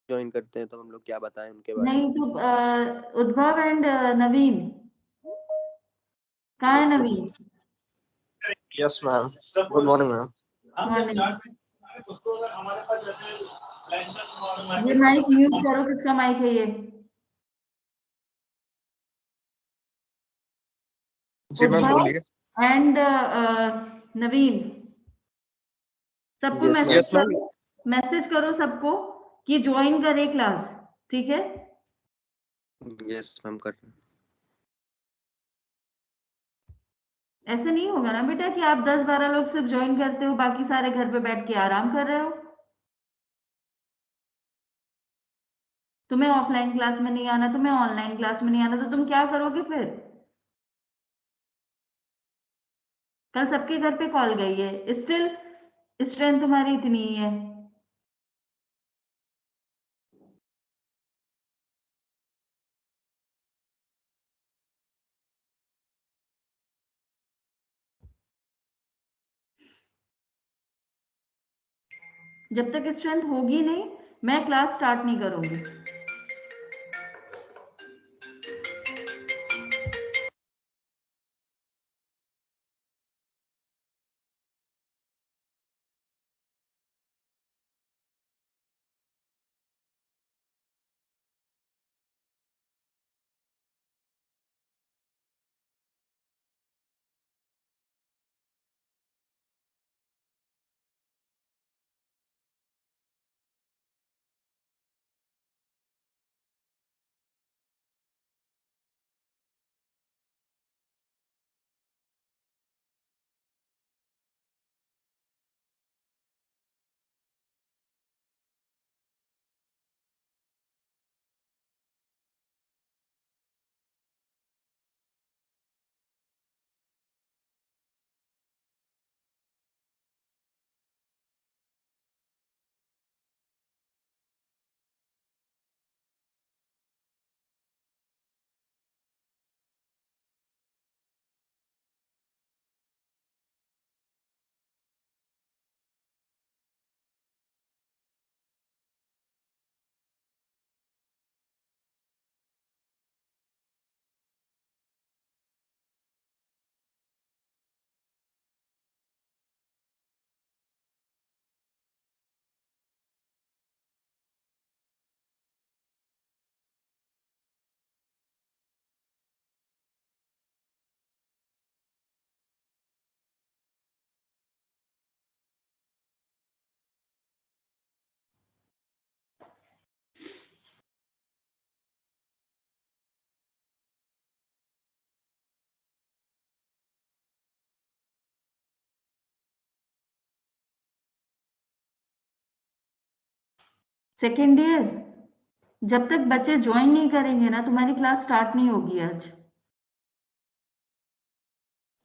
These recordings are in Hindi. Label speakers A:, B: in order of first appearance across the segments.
A: ज्वाइन करते हैं तो हम लोग क्या बताएं उनके बारे
B: नहीं
A: में?
B: तो उद्भव एंड नवीन, कहाँ है Naveen?
C: Yes ma'am, good morning ma'am.
B: Morning. ये माइक म्यूट करो, किसका माइक है ये?
C: जी मैम
B: उद्भव
C: बोलिए।
B: एंड नवीन, सबको
A: yes ma'am.
C: Yes ma'am.
B: Message करो सबको कि ज्वाइन करे क्लास, ठीक है?
A: यस मैम कर रहे हैं।
B: ऐसे नहीं होगा ना बेटा कि आप 10-12 लोग सिर्फ ज्वाइन करते हो, बाकी सारे घर पे बैठ के आराम कर रहे हो। तुम्हें ऑफलाइन क्लास में नहीं आना, तुम्हें ऑनलाइन क्लास में नहीं आना, तो तुम क्या करोगे फिर? कल सबके घर पे कॉल गई है, स्टिल स्ट्रेंथ तुम्हारी इतनी ही है। जब तक स्ट्रेंथ होगी नहीं, मैं क्लास स्टार्ट नहीं करूंगी। सेकेंड ईयर, जब तक बच्चे ज्वाइन नहीं करेंगे ना, तुम्हारी क्लास स्टार्ट नहीं होगी आज।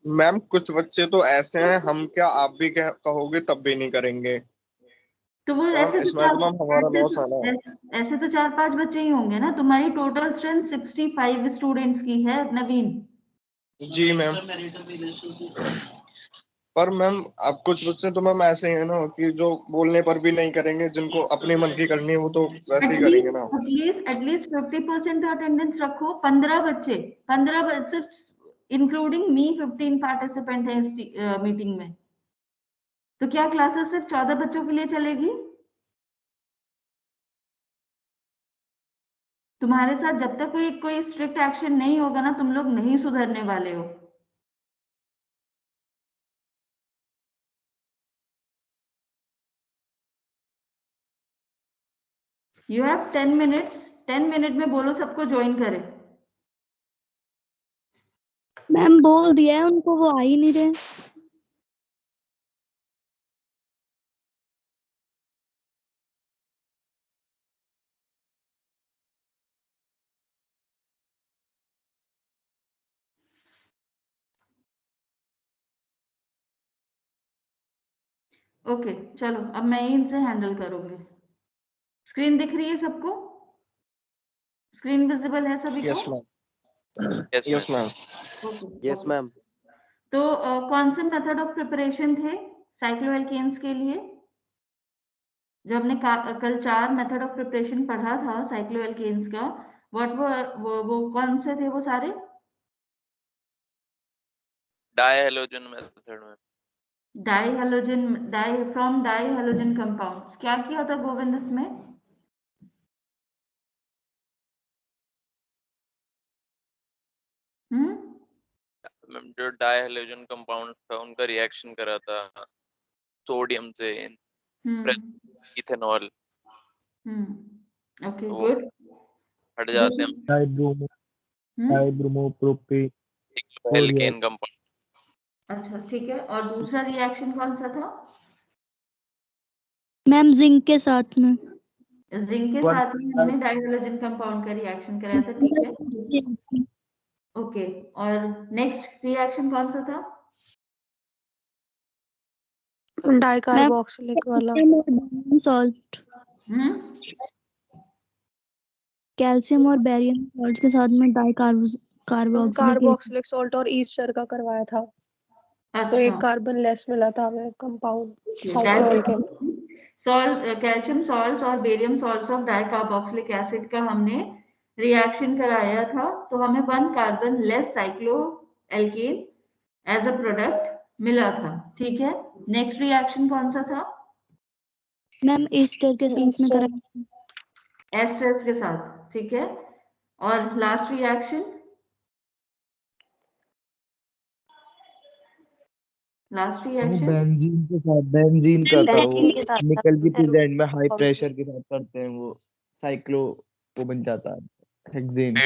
C: मैम कुछ बच्चे तो ऐसे हैं, हम क्या आप भी कहोगे तब भी नहीं करेंगे,
B: तो वो
C: तो मैम
B: ऐसे तो
C: इसमें तो मैम हमारा लॉस है ना।
B: ऐसे तो 4-5 बच्चे ही होंगे ना। तुम्हारी टोटल स्ट्रेंथ 65 स्टूडेंट्स की है नवीन।
C: जी मैम। पर मैम अब कुछ बच्चे तो मैम ऐसे हैं ना कि जो बोलने पर भी नहीं करेंगे, जिनको अपनी मन की करनी है वो तो वैसे ही करेंगे ना।
B: एटलीस्ट 50% अटेंडेंस रखो। 15 बच्चे, 15 बच्चे इंक्लूडिंग मी 15 पार्टिसिपेंट है इस मीटिंग में। तो क्या क्लासेस सिर्फ 14 बच्चों के लिए चलेगी? तुम्हारे साथ जब तक कोई कोई स्ट्रिक्ट एक्शन नहीं होगा ना, तुम लोग नहीं सुधरने वाले हो। यू हैव 10 मिनट्स, 10 मिनट में बोलो सबको ज्वाइन करें।
D: मैम बोल दिया है उनको, वो आ ही नहीं रहे।
B: ओके चलो, अब मैं ही इनसे हैंडल करूंगी। स्क्रीन दिख रही है सबको? स्क्रीन विजिबल है सभी को?
C: Yes ma'am. Yes ma'am.
A: Yes ma'am.
B: तो कौन से मेथड ऑफ प्रिपरेशन थे साइक्लोएल्केन्स के लिए? जो हमने कल 4 मेथड ऑफ प्रिपरेशन पढ़ा था साइक्लोएल्केन्स का, वो कौन से थे वो सारे?
E: डायहेलोजन मेथड में
B: डाइहेलोजन कंपाउंड्स। क्या किया था गोविंद इसमें?
E: जो डायहेलोजन कंपाउंड था उनका रिएक्शन करा था सोडियम से इथेनॉल,
B: ओके
E: तो
B: गुड।
E: हट जाते हैं
F: डाइब्रोमो प्रोपेन
E: एल्केन कंपाउंड।
B: अच्छा ठीक है, और दूसरा रिएक्शन कौन सा था?
D: मैम जिंक के साथ में।
B: जिंक के साथ में हमने डाइहेलोजन कंपाउंड का रिएक्शन कराया था, ठीक है। ओके, और नेक्स्ट रिएक्शन कौन सा था?
G: डाइकार्बोक्सिलिक वाला।
D: सॉल्ट, कैल्शियम और बेरियम सॉल्ट के साथ में
G: कार्बोक्सिलिक सॉल्ट और ईस्टर का करवाया था।
B: अच्छा।
G: तो एक कार्बन लेस मिला था हमें कंपाउंड।
B: कैल्शियम सॉल्ट्स और barium salts of dicarboxylic acid का हमने रिएक्शन कराया था, तो हमें 1 carbon less cycloalkane as a product मिला था, ठीक है। नेक्स्ट रिएक्शन कौन सा था?
D: मैम ईस्टर के साथ में कराया,
B: एस्टर्स के साथ, ठीक है। और लास्ट रिएक्शन
F: बेंजीन के साथ, बेंजीन का था वो, निकल की प्रेजेंट में हाई प्रेशर के साथ करते हैं वो साइक्लो वो बन जाता है hexane,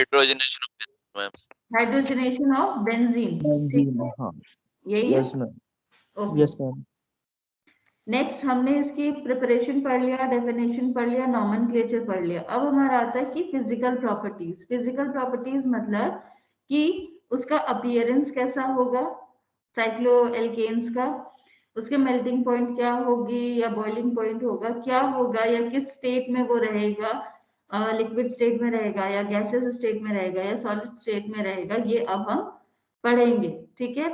B: hydrogenation of benzene,
F: benzene. हाँ
B: यही है।
F: Yes ma'am,
B: okay,
F: yes ma'am.
B: Next हमने इसकी प्रिपरेशन पढ़ लिया, डेफिनेशन पढ़ लिया, नॉमेनक्लेचर पढ़ लिया। अब हमारा आता है कि फिजिकल प्रॉपर्टीज। फिजिकल प्रॉपर्टीज मतलब कि उसका अपीयरेंस कैसा होगा साइक्लोएल्केन्स का, उसके मेल्टिंग पॉइंट क्या होगी या बॉइलिंग पॉइंट होगा, क्या होगा या किस स्टेट में वो रहेगा, लिक्विड स्टेट में रहेगा या गैसियस स्टेट में रहेगा या सॉलिड स्टेट में रहेगा, ये अब हम पढ़ेंगे, ठीक है।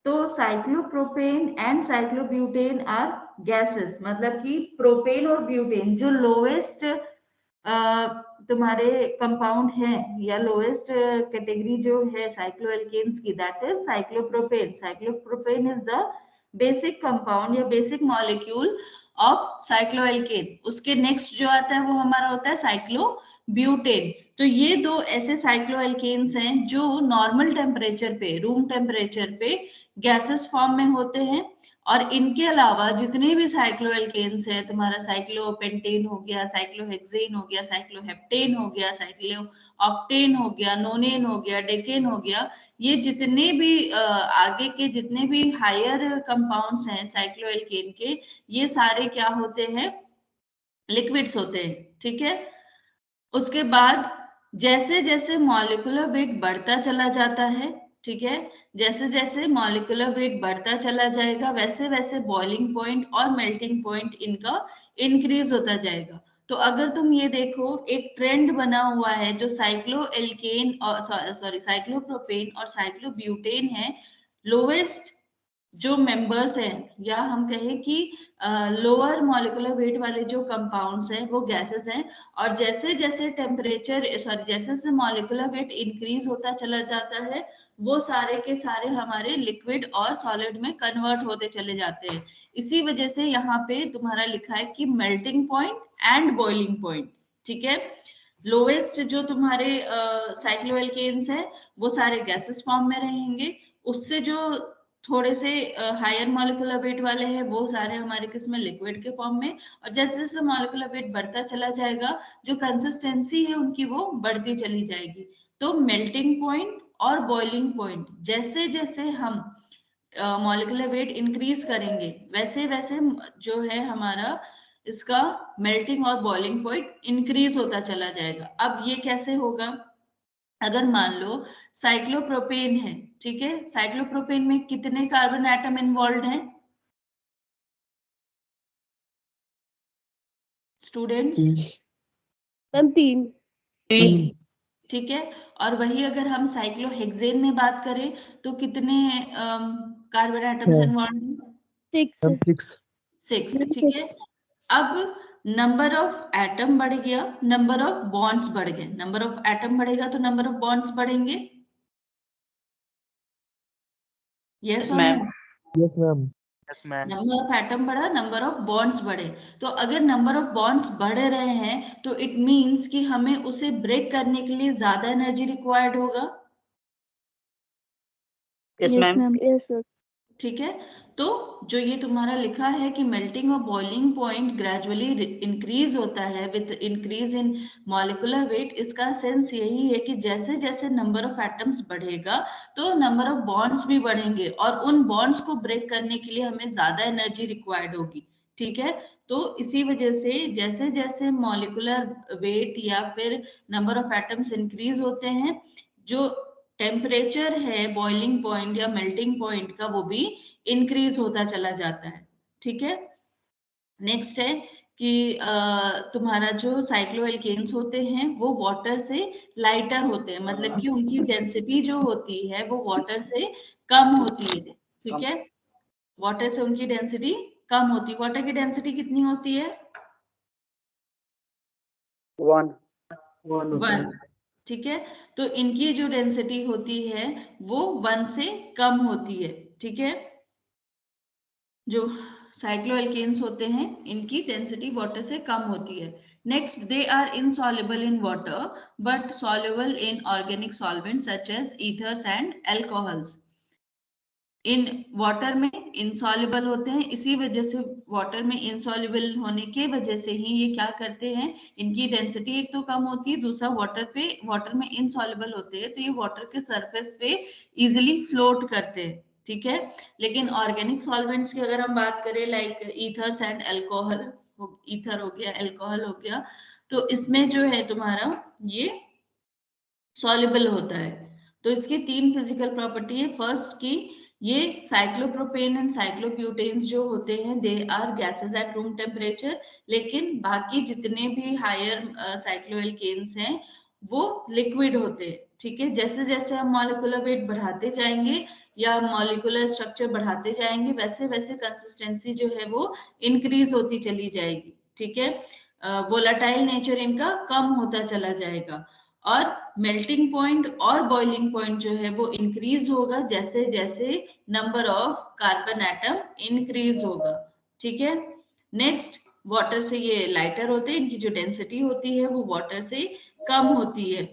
B: तो cyclopropane and cyclobutane are gases, मतलब कि प्रोपेन और ब्यूटेन जो लोएस्ट तुम्हारे कंपाउंड है या लोएस्ट कैटेगरी जो है साइक्लोएल्केन्स की, that is cyclopropane. Cyclopropane is the basic compound या बेसिक मॉलिक्यूल ऑफ साइक्लोएल्केन। उसके नेक्स्ट जो आता है वो हमारा होता है साइक्लोब्यूटेन। तो ये दो ऐसे साइक्लोएल्केन्स हैं जो नॉर्मल टेम्परेचर पे, रूम टेम्परेचर पे गैसेस फॉर्म में होते हैं। और इनके अलावा जितने भी साइक्लोएल्केन्स हैं, तुम्हारा साइक्लोपेंटेन हो गया, साइक्लोहेक्सेन हो गया, साइक्लोहेप्टेन हो गया, साइक्लोऑक्टेन हो गया, नोनेन हो गया, डेकेन हो गया, ये जितने भी आगे के जितने भी हायर कंपाउंड्स हैं साइक्लोएल्केन के, ये सारे क्या होते हैं? लिक्विड्स होते हैं, ठीक है। उसके बाद जैसे जैसे मॉलिक्यूलर वेट बढ़ता चला जाता है, ठीक है, जैसे जैसे मॉलिक्यूलर वेट बढ़ता चला जाएगा वैसे वैसे बॉइलिंग पॉइंट और मेल्टिंग पॉइंट इनका इंक्रीज होता जाएगा। तो अगर तुम ये देखो, एक ट्रेंड बना हुआ है जो साइक्लोएल्केन और साइक्लोप्रोपेन और साइक्लोब्यूटेन है, लोवेस्ट जो मेंबर्स हैं या हम कहें कि लोअर मॉलिक्यूलर वेट वाले जो कंपाउंड्स हैं वो गैसेस हैं। और जैसे जैसे जैसे जैसे मॉलिक्यूलर वेट इंक्रीज होता चला जाता है, वो सारे के सारे हमारे लिक्विड और सॉलिड में कन्वर्ट होते चले जाते हैं। इसी वजह से यहाँ पे तुम्हारा लिखा है कि melting point and boiling point, ठीक है। लोवेस्ट जो तुम्हारे साइक्लोएल्केन्स हैं वो सारे गैसेस फॉर्म में रहेंगे, उससे जो थोड़े से हायर मॉलिक्यूलर वेट वाले हैं वो सारे हमारे किसमें, लिक्विड के फॉर्म में। और जैसे जैसे मॉलिक्यूलर वेट बढ़ता चला जाएगा, जो कंसिस्टेंसी है उनकी वो बढ़ती चली जाएगी। तो मेल्टिंग पॉइंट और बॉइलिंग पॉइंट, जैसे जैसे हम मॉलिक्यूलर वेट इंक्रीज करेंगे वैसे वैसे जो है हमारा इसका मेल्टिंग और बॉइलिंग पॉइंट इंक्रीज होता चला जाएगा। अब ये कैसे होगा? अगर मान लो साइक्लोप्रोपेन है, ठीक है, साइक्लोप्रोपेन में कितने कार्बन एटम इन्वॉल्व हैं स्टूडेंट्स?
G: मैम 3।
B: ठीक है। और वही अगर हम साइक्लोहेक्सेन में बात करें तो कितने कार्बन एटम्स इन्वॉल्व हैं?
D: 6।
B: 6, ठीक है। अब नंबर ऑफ एटम बढ़ गया, नंबर ऑफ बॉन्ड्स बढ़ गए। नंबर ऑफ एटम बढ़ेगा तो नंबर ऑफ बॉन्ड्स बढ़ेंगे। यस और no?
F: Yes ma'am.
H: Yes ma'am.
B: Number of atom बढ़ा, नंबर ऑफ बॉन्ड्स बढ़े। तो अगर नंबर ऑफ बॉन्ड्स बढ़ रहे हैं तो इट मींस कि हमें उसे ब्रेक करने के लिए ज्यादा एनर्जी रिक्वायर्ड होगा।
H: Yes
D: yes
H: ma'am.
D: Ma'am.
G: Yes ma'am.
B: ठीक है, तो जो ये तुम्हारा लिखा है कि मेल्टिंग और बॉइलिंग पॉइंट ग्रेजुअली इंक्रीज होता है with increase in molecular weight, इसका सेंस यही है कि जैसे जैसे नंबर ऑफ एटम्स बढ़ेगा तो नंबर ऑफ बॉन्ड्स भी बढ़ेंगे और उन बॉन्ड्स को ब्रेक करने के लिए हमें ज्यादा एनर्जी रिक्वायर्ड होगी। ठीक है, तो इसी वजह से जैसे जैसे मॉलिक्यूलर वेट या फिर नंबर ऑफ एटम्स इंक्रीज होते हैं, जो टेम्परेचर है बॉइलिंग पॉइंट या मेल्टिंग पॉइंट का वो भी इंक्रीज होता चला जाता है। ठीक है, नेक्स्ट है कि तुम्हारा जो साइक्लोएल्केन्स होते हैं वो वाटर से लाइटर होते हैं, मतलब कि उनकी डेंसिटी जो होती है वो वाटर से कम होती है। ठीक है, वाटर से उनकी डेंसिटी कम होती है। वाटर की डेंसिटी कितनी होती है?
H: 1।
B: 1। ठीक है, तो इनकी जो डेंसिटी होती है वो 1 से कम होती है। ठीक है, जो साइक्लोएल्केन्स होते हैं इनकी डेंसिटी वाटर से कम होती है। Next, they are insoluble in water but soluble in organic solvent such as ethers and alcohols. In water में इनसॉल्युबल होते हैं, इसी वजह से वाटर में इनसॉल्युबल होने के वजह से ही ये क्या करते हैं, इनकी डेंसिटी एक तो कम होती है, दूसरा वाटर में इनसॉल्युबल होते हैं तो ये वाटर के सरफेस पे इजिली फ्लोट करते हैं। ठीक है, लेकिन ऑर्गेनिक सॉल्वेंट्स की अगर हम बात करें like ethers and alcohol, ether हो गया, अल्कोहल हो गया, तो इसमें जो है तुम्हारा ये सॉल्युबल होता है। तो इसकी 3 फिजिकल प्रॉपर्टी है। फर्स्ट की ये साइक्लोप्रोपेन एंड साइक्लोब्यूटेन्स जो होते हैं they are gases at room temperature, लेकिन बाकी जितने भी हायर साइक्लोएल्केन्स हैं वो लिक्विड होते हैं। ठीक है, जैसे जैसे हम मॉलिक्यूलर वेट बढ़ाते जाएंगे या मॉलिक्यूलर स्ट्रक्चर बढ़ाते जाएंगे वैसे वैसे कंसिस्टेंसी जो है वो इंक्रीज होती चली जाएगी। ठीक है, वोलाटाइल नेचर इनका कम होता चला जाएगा और मेल्टिंग पॉइंट और बॉइलिंग पॉइंट जो है वो इंक्रीज होगा जैसे जैसे number of carbon atom increase होगा। ठीक है, नेक्स्ट, वाटर से ये लाइटर होते हैं, इनकी जो डेंसिटी होती है वो वाटर से कम होती है।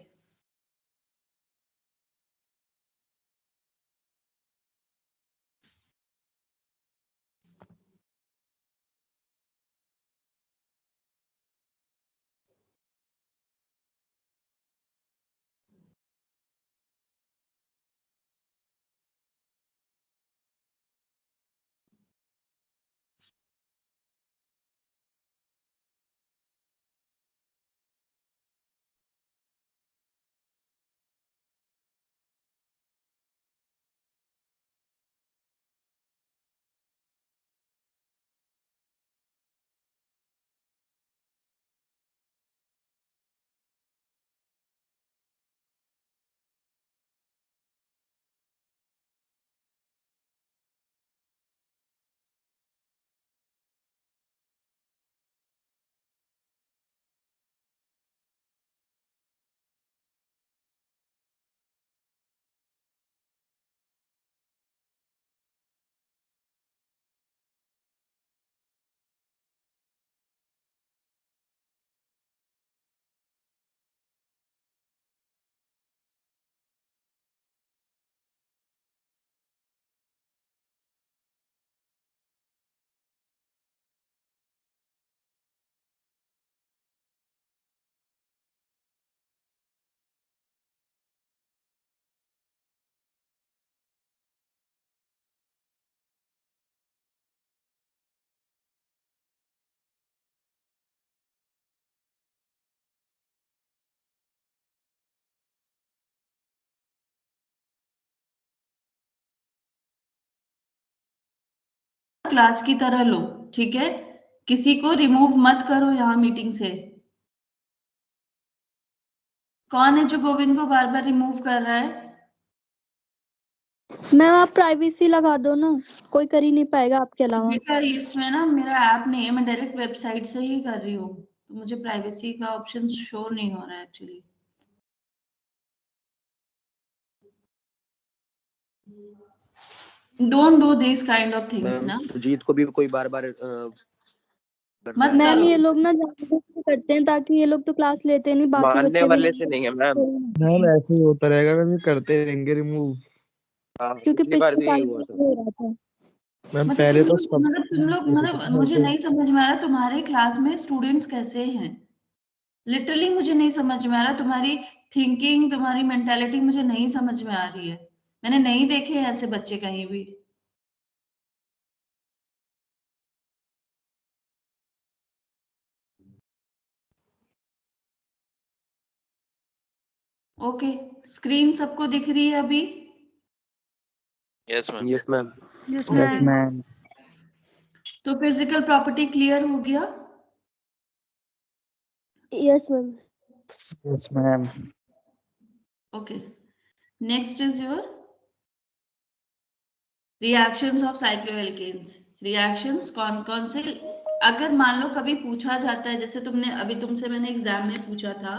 B: क्लास की तरह लो। ठीक है, किसी को रिमूव मत करो यहाँ मीटिंग से। कौन है जो गोविंद को बार बार रिमूव कर रहा है?
D: मैम आप प्राइवेसी लगा दो ना, कोई कर ही नहीं पाएगा आपके अलावा।
B: बेटा इसमें ना मेरा ऐप नहीं है, मैं डायरेक्ट वेबसाइट से ही कर रही हूँ, तो मुझे प्राइवेसी का ऑप्शन शो नहीं हो रहा है actually. Don't do this kind of things
A: ma'am
B: ना,
A: सुजीत को भी कोई बार बार
B: मत
D: मैम
B: करो।
D: ये लोग ना जानबूझ के करते हैं ताकि ये लोग तो क्लास लेते नहीं, बाकी
E: मानने
D: बच्चे भी
E: वाले से नहीं है मैम।
F: मैम ऐसे ही होता रहेगा मैम, ये करते रहेंगे रिमूव।
D: क्योंकि
A: पिछली बार
D: पिछले
A: भी यही
D: साल
A: हुआ
D: भी
A: था।
D: हो रहा था।
F: मैम
B: मतलब
F: पहले
B: तुम
F: तो
B: लोग
F: सब
B: मतलब मुझे नहीं समझ में आ रहा तुम्हारे क्लास में स्टूडेंट्स कैसे हैं। लिटरली मुझे नहीं समझ में आ रहा, तुम्हारी थिंकिंग, तुम्हारी मेंटालिटी मुझे नहीं समझ में आ रही है। मैंने नहीं देखे हैं ऐसे बच्चे कहीं भी। ओके, स्क्रीन सबको दिख रही है अभी?
E: Yes ma'am.
A: Yes ma'am.
F: Yes ma'am.
B: तो फिजिकल प्रॉपर्टी क्लियर हो गया?
G: Yes ma'am.
F: Yes ma'am.
B: Okay, next is your reactions of cycloalkenes. Reactions कौन कौन से, अगर मान लो कभी पूछा जाता है, जैसे तुमने अभी तुमसे मैंने एग्जाम में पूछा था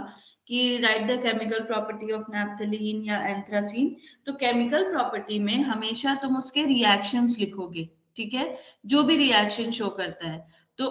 B: कि right the chemical property of naphthalene या एंथ्रासीन, तो केमिकल प्रॉपर्टी में हमेशा तुम उसके रिएक्शंस लिखोगे, ठीक है, जो भी रिएक्शन शो करता है। तो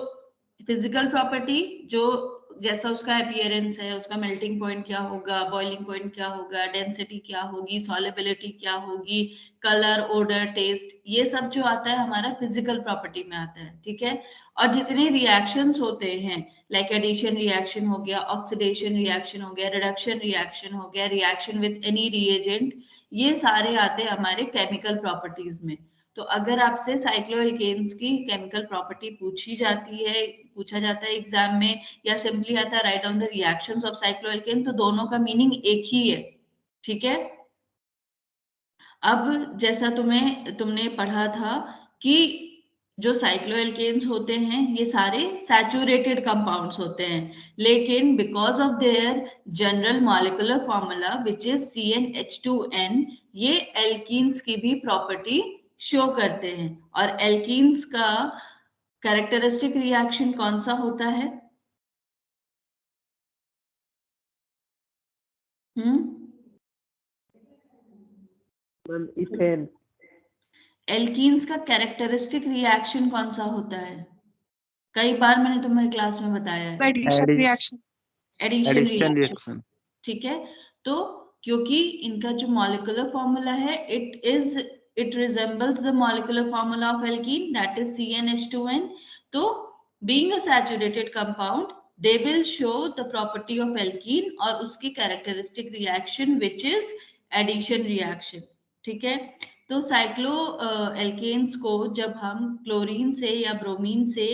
B: फिजिकल प्रॉपर्टी जो जैसा उसका अपीयरेंस है, उसका मेल्टिंग पॉइंट क्या होगा, बॉइलिंग पॉइंट क्या होगा, डेंसिटी क्या होगी, सॉलेबिलिटी क्या होगी, कलर, ओडर, टेस्ट, ये सब जो आता है हमारा फिजिकल प्रॉपर्टी में आता है, ठीक है। और जितने रिएक्शंस होते हैं, लाइक एडिशन रिएक्शन हो गया, ऑक्सीडेशन रिएक्शन हो गया, रिडक्शन रिएक्शन हो गया, रिएक्शन विद एनी रिएजेंट, ये सारे आते हैं हमारे केमिकल प्रॉपर्टीज में। तो अगर आपसे साइक्लोएल्केन्स की केमिकल प्रॉपर्टी पूछा जाता है एग्जाम में, या सिंपली आता है write down the reactions of cycloalkane, तो दोनों का मीनिंग एक ही है, ठीक है। अब जैसा तुमने पढ़ा था कि जो साइक्लोएल्केन्स होते हैं ये सारे सैचुरेटेड कंपाउंड्स होते हैं, लेकिन because of their general molecular formula which is CnH2n, ये एल्कीन्स की भी प्रॉपर्टी शो करते हैं। और एल्कीन्स का कैरेक्टरिस्टिक रिएक्शन कौन सा होता है?
F: Ma'am ethane.
B: एल्कीन्स का कैरेक्टरिस्टिक रिएक्शन कौन सा होता है? कई बार मैंने तुम्हें क्लास में बताया है,
F: एडिशन
B: एडिशन रिएक्शन,
F: रिएक्शन।
B: ठीक है। तो क्योंकि इनका जो मॉलिक्यूलर फॉर्मूला है it resembles the molecular formula of alkene, that is CnH2n। तो being a saturated compound they will show the property of alkene और उसकी characteristic reaction which is addition reaction, ठीक है। तो साइक्लो एल्केन्स को जब हम क्लोरीन से या ब्रोमीन से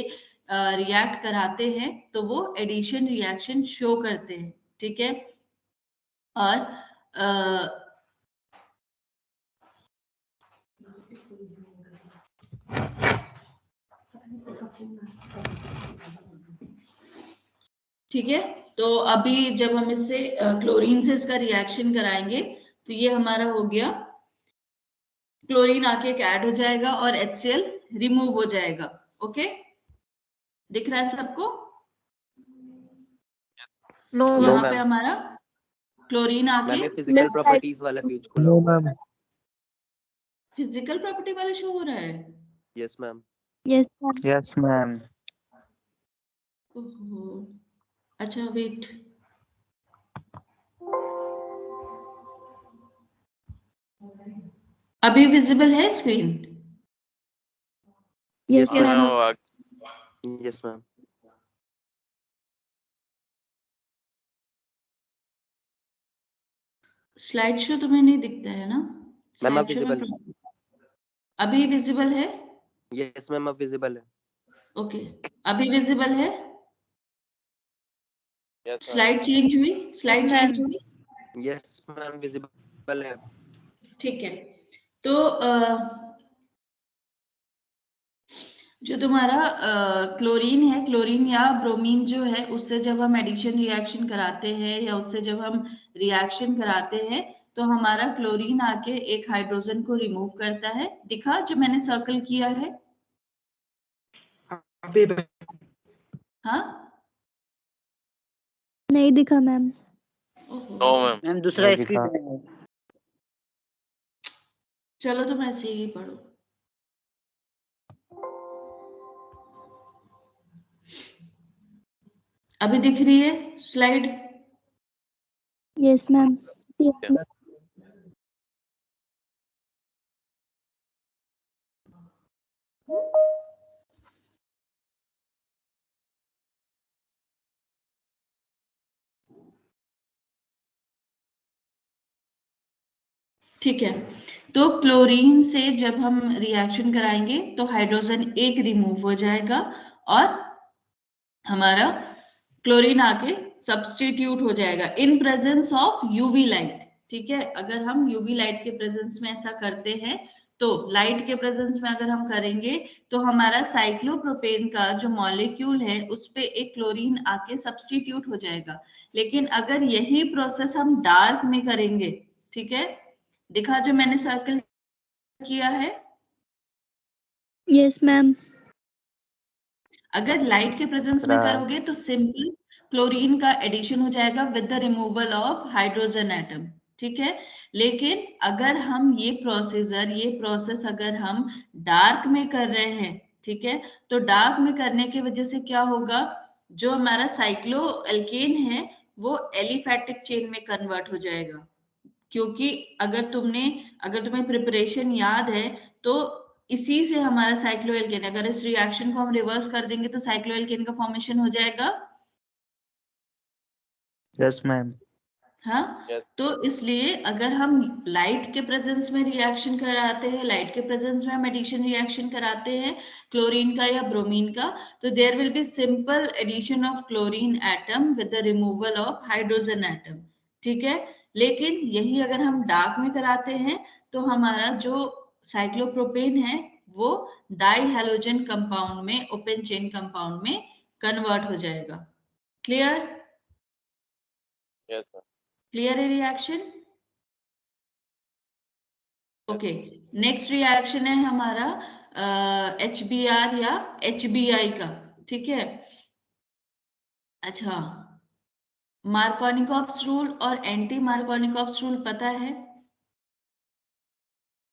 B: रिएक्ट कराते हैं तो वो एडिशन रिएक्शन शो करते हैं, ठीक है। और ठीक है, तो अभी जब हम इससे क्लोरीन से इसका रिएक्शन कराएंगे तो ये हमारा हो गया, क्लोरीन आके एक ऐड हो जाएगा और HCl रिमूव हो जाएगा। ओके, दिख रहा है सबको?
G: नो
B: यहाँ
A: मैम।
B: पे हमारा क्लोरीन आके
A: मैम ये फिजिकल प्रॉपर्टीज वाला पेज खुला
F: नो
A: हुआ है।
F: मैम।
B: फिजिकल प्रॉपर्टी वाला शो हो रहा है।
A: Yes ma'am.
D: Yes
F: yes ma'am.
B: ओहो, अच्छा वेट, अभी विजिबल है स्क्रीन?
D: यस
E: हाँ
D: मैम।
E: वो आ
A: यस मैम।
B: स्लाइड शो तुम्हें नहीं दिखता है ना?
A: मैम अब
B: स्लाइड शो में
A: विजिबल।
B: अभी विजिबल है?
A: यस मैम अब विजिबल है।
B: ओके, अभी विजिबल है?
E: यस
B: स्लाइड चेंज हुई? स्लाइड चेंज हुई?
A: यस मैम विजिबल है।
B: ठीक है, तो जो तुम्हारा क्लोरीन है, क्लोरीन या ब्रोमीन जो है, उससे जब हम एडिशन रिएक्शन कराते हैं या उससे जब हम रिएक्शन कराते हैं तो हमारा क्लोरीन आके एक हाइड्रोजन को रिमूव करता है। दिखा जो मैंने सर्कल किया है? हाँ
D: नहीं दिखा मैम।
B: ओहो।
E: No ma'am.
H: मैम दूसरा
F: नहीं
H: स्क्रीन
F: दिखा।
H: है।
B: चलो तुम ऐसे ही पढ़ो। अभी दिख रही है स्लाइड?
D: Yes ma'am.
B: ठीक है, तो क्लोरीन से जब हम रिएक्शन कराएंगे तो हाइड्रोजन एक रिमूव हो जाएगा और हमारा क्लोरीन आके सब्स्टिट्यूट हो जाएगा in presence of UV light. ठीक है, अगर हम यूवी लाइट के प्रेजेंस में ऐसा करते हैं तो लाइट के प्रेजेंस में अगर हम करेंगे तो हमारा साइक्लोप्रोपेन का जो मॉलिक्यूल है उस पे एक क्लोरीन आके सब्स्टिट्यूट हो जाएगा। लेकिन अगर यही प्रोसेस हम डार्क में करेंगे, ठीक है, दिखा जो मैंने सर्कल किया है?
D: Yes ma'am.
B: अगर लाइट के प्रेजेंस में करोगे तो सिंपल क्लोरीन का एडिशन हो जाएगा with the removal of hydrogen atom. ठीक है, लेकिन अगर हम ये प्रोसेस अगर हम डार्क में कर रहे हैं, ठीक है, तो डार्क में करने की वजह से क्या होगा, जो हमारा साइक्लो एल्केन है वो एलिफैटिक चेन में कन्वर्ट हो जाएगा। क्योंकि अगर तुम्हें प्रिपरेशन याद है तो इसी से हमारा साइक्लोएल्केन, अगर इस रिएक्शन को हम रिवर्स कर देंगे तो साइक्लोएल्केन का फॉर्मेशन हो जाएगा।
F: Yes ma'am.
B: हाँ,
E: Yes.
B: तो इसलिए अगर हम लाइट के प्रेजेंस में रिएक्शन कराते हैं, लाइट के प्रेजेंस में हम एडिशन रिएक्शन कराते हैं क्लोरीन का या ब्रोमीन का, तो there will be simple addition of chlorine atom with the removal of hydrogen atom. ठीक है, लेकिन यही अगर हम डार्क में कराते हैं तो हमारा जो साइक्लोप्रोपेन है वो डाई हैलोजन कंपाउंड में, ओपन चेन कंपाउंड में कन्वर्ट हो जाएगा। क्लियर?
E: Yes, ma'am.
B: क्लियर है रिएक्शन? ओके, नेक्स्ट रिएक्शन है हमारा HBr या HBI का। ठीक है, अच्छा, मार्कोनिकॉफ्स रूल और एंटी मार्कोनिकॉफ्स रूल पता है?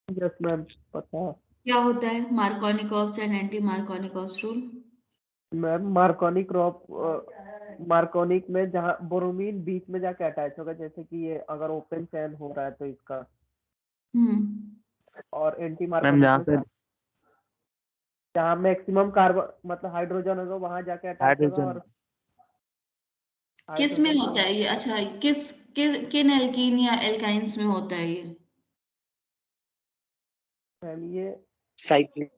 H: यस मैम पता है।
B: क्या होता है Markovnikov's and anti Markovnikov's rule?
H: Ma'am Markovnikov में जहाँ ब्रोमीन बीच में जाके अटैच होगा, जैसे कि ये अगर ओपन चैन हो रहा है तो इसका, और एंटी
F: मैम
H: मार्कोनिक
F: जहाँ
H: में
F: पे
H: जहाँ मैक्सिमम कार्बन मतलब हाइड्रोजन होगा वहां जाके अटैच होगा। और
B: किस में
H: हाइड्रोजन
B: होता है ये? अच्छा, किन एल्कीन या एल्काइंस में होता है ये?
H: मैम ये
A: साइक्लिक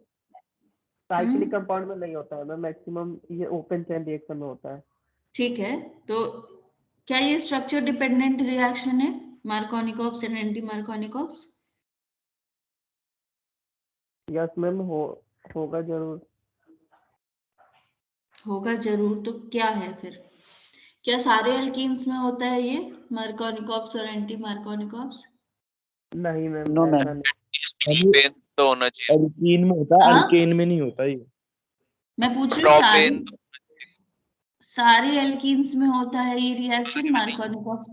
H: साइक्लिक कंपाउंड में नहीं होता है मैम, मैक्सिमम ये ओपन चैन रिएक्शन में होता है।
B: ठीक है, तो क्या ये स्ट्रक्चर डिपेंडेंट रिएक्शन है Markovnikov's and anti Markovnikov's?
H: Yes ma'am होगा जरूर।
B: होगा जरूर, तो क्या है फिर? क्या सारे एल्कीन्स में होता है ये मार्कोनिकॉफ्स और एंटी मार्कोनिकॉफ्स?
H: नहीं मैम,
A: नो
H: ऐसा
A: मैम।
H: नहीं।
E: प्रोपेन तो होना चाहिए।
F: एल्कीन में होता है,
B: हाँ?
F: अल्केन में नहीं होता ये।
B: मैं पूछ रही हूँ
E: प्रोपेन तो
B: सारे एल्कीन्स में होता है ये रिएक्शन मार्कोनिकॉफ्स?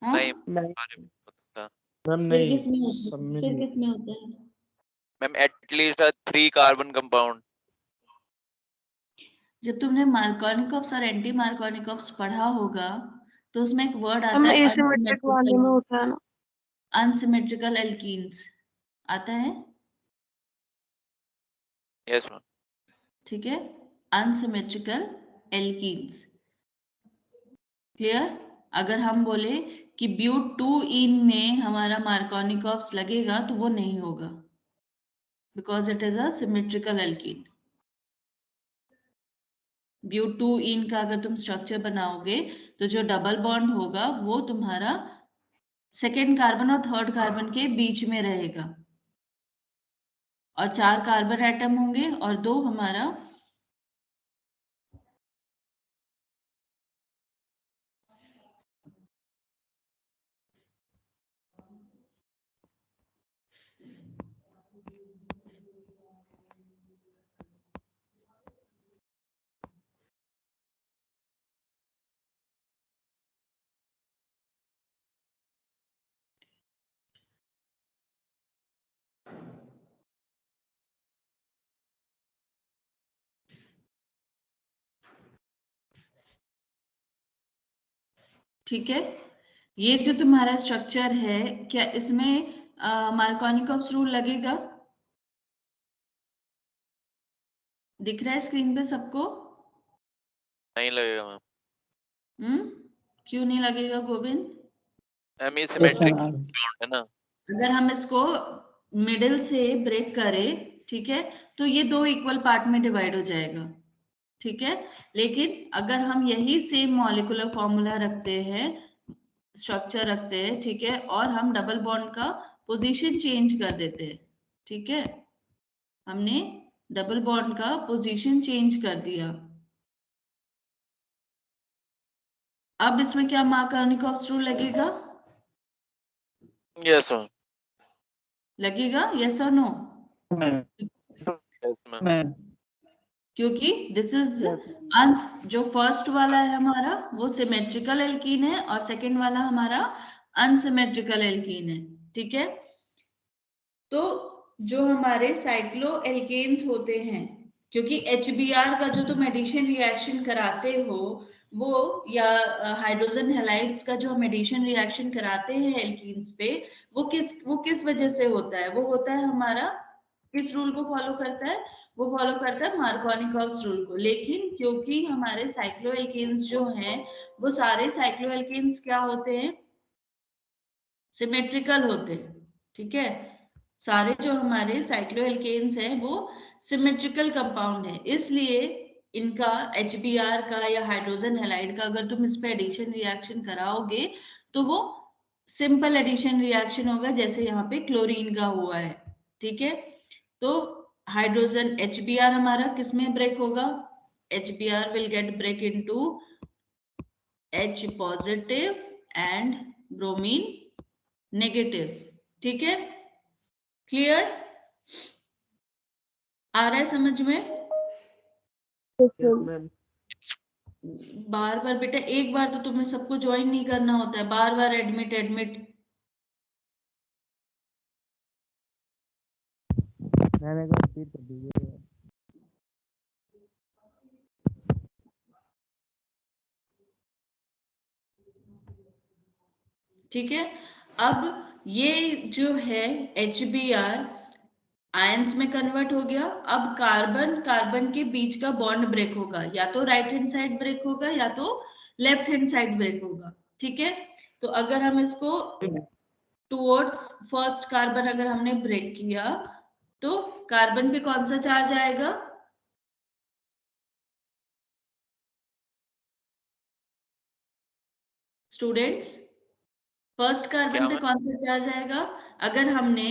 B: हाँ,
E: नहीं
H: नहीं
E: बारे में पता।
F: मैम
B: फिर
F: नहीं,
B: किस में होता
F: सब
B: है?
F: में
B: फिर
F: नहीं।
B: किस में होता है?
E: Ma'am at least 3 carbon compound.
B: जब तुमने मार्कोनिकॉफ्स और एंटी मार्कोनिकॉफ्स पढ़ा होगा तो उसमें एक वर्ड आता
G: हम
B: है
G: एसिमेट्रिक वाले में होता है ना।
B: अनसिमेट्रिकल एल्कीन्स आता है।
E: Yes ma'am.
B: ठीक है, अनसिमेट्रिकल एल्कीन्स। क्लियर? अगर हम बोले कि ब्यूट 2 में हमारा मार्कोनिकॉफ्स लगेगा तो वो नहीं होगा, because it is a symmetrical alkene. But 2 का अगर तुम स्ट्रक्चर बनाओगे तो जो डबल बॉन्ड होगा वो तुम्हारा सेकेंड कार्बन और थर्ड कार्बन के बीच में रहेगा, और 4 कार्बन एटम होंगे और 2 हमारा ठीक है, ये जो तुम्हारा स्ट्रक्चर है, क्या इसमें मार्कोनिकॉव्स रूल लगेगा? दिख रहा है स्क्रीन पे सबको?
E: नहीं लगेगा मैम।
B: क्यों नहीं लगेगा गोविंद?
E: मैम ये सिमेट्रिक है ना।
B: अगर हम इसको मिडिल से ब्रेक करें, ठीक है, तो ये दो इक्वल पार्ट में डिवाइड हो जाएगा, ठीक है। लेकिन अगर हम यही सेम मॉलिक्यूलर फॉर्मूला रखते हैं, स्ट्रक्चर रखते हैं, ठीक है, और हम डबल बॉन्ड का पोजीशन चेंज कर देते हैं, ठीक है, हमने डबल बॉन्ड का पोजीशन चेंज कर दिया, अब इसमें क्या मार्कोनिकॉव्स रूल लगेगा?
E: Yes ma'am.
B: लगेगा, यस और नो?
E: Yes ma'am.
B: क्योंकि दिस इज अंश, जो फर्स्ट वाला है हमारा वो सिमेट्रिकल एल्कीन है और सेकंड वाला हमारा अनसिमेट्रिकल एल्कीन है, ठीक है। तो जो हमारे साइक्लो एल्केन्स होते हैं, क्योंकि HBr का जो तुम एडिशन रिएक्शन कराते हो वो, या हाइड्रोजन हैलाइड्स का जो हम एडिशन रिएक्शन कराते हैं एल्कीन्स पे, वो किस वजह से होता है? वो होता है हमारा, किस रूल को फॉलो करता है? वो फॉलो करता है मार्कोनिकॉव्स रूल को। लेकिन क्योंकि हमारे साइक्लोएल्केन्स जो हैं, वो सारे साइक्लोएल्केन्स क्या होते हैं? सिमेट्रिकल होते हैं, ठीक है। सारे जो हमारे साइक्लोएल्केन्स हैं वो सिमेट्रिकल कंपाउंड है, इसलिए इनका HBr का या हाइड्रोजन हैलाइड का अगर तुम इस पे एडिशन रिएक्शन कराओगे तो वो सिंपल एडिशन रिएक्शन होगा, जैसे यहाँ पे क्लोरीन का हुआ है, ठीक है। तो हाइड्रोजन HBr हमारा किस में ब्रेक होगा? HBr will get break into H positive and bromine negative, ठीक है, क्लियर? आ रहा है समझ में? बार बार बेटा, एक बार तो तुम्हें सबको ज्वाइन नहीं करना होता है, बार बार एडमिट एडमिट।
F: मैम एक बार रिपीट कर दीजिए।
B: ठीक है, अब ये जो है HBr आयंस में कन्वर्ट हो गया। अब कार्बन कार्बन के बीच का बॉन्ड ब्रेक होगा, या तो राइट हैंड साइड ब्रेक होगा या तो लेफ्ट हैंड साइड ब्रेक होगा, ठीक है। तो अगर हम इसको टुवर्ड्स फर्स्ट कार्बन अगर हमने ब्रेक किया तो कार्बन पे कौन सा चार्ज आएगा? स्टूडेंट्स, फर्स्ट कार्बन पे कौन सा चार्ज आएगा? अगर हमने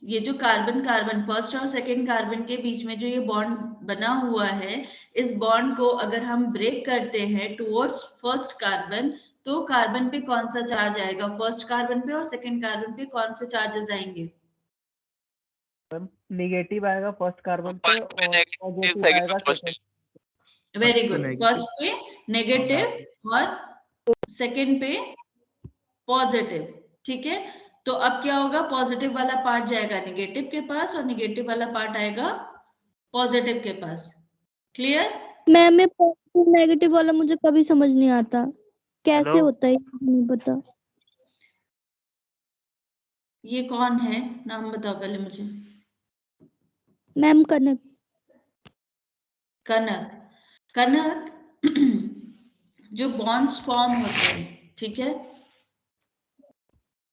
B: ये जो कार्बन कार्बन फर्स्ट और सेकंड कार्बन के बीच में जो ये बॉन्ड बना हुआ है, इस बॉन्ड को अगर हम ब्रेक करते हैं टुवर्ड्स फर्स्ट कार्बन, तो कार्बन पे कौन सा चार्ज आएगा? फर्स्ट कार्बन पे और सेकंड कार्बन पे कौन से चार्जेस आएंगे?
H: नेगेटिव आएगा फर्स्ट कार्बन पे और पॉजिटिव आएगा सेकंड।
B: वेरी गुड, फर्स्ट पे नेगेटिव और सेकंड पे पॉजिटिव, ठीक है। तो अब क्या होगा? पॉजिटिव वाला पार्ट जाएगा नेगेटिव के पास और नेगेटिव वाला पार्ट आएगा पॉजिटिव के पास, क्लियर?
D: मैम ये पॉजिटिव नेगेटिव वाला मुझे कभी समझ नहीं आता, कैसे होता है नहीं पता।
B: ये कौन है? नाम बताओ पहले मुझे।
D: मैम कनक।
B: कनक, कनक जो बॉन्ड्स फॉर्म होते हैं, ठीक है,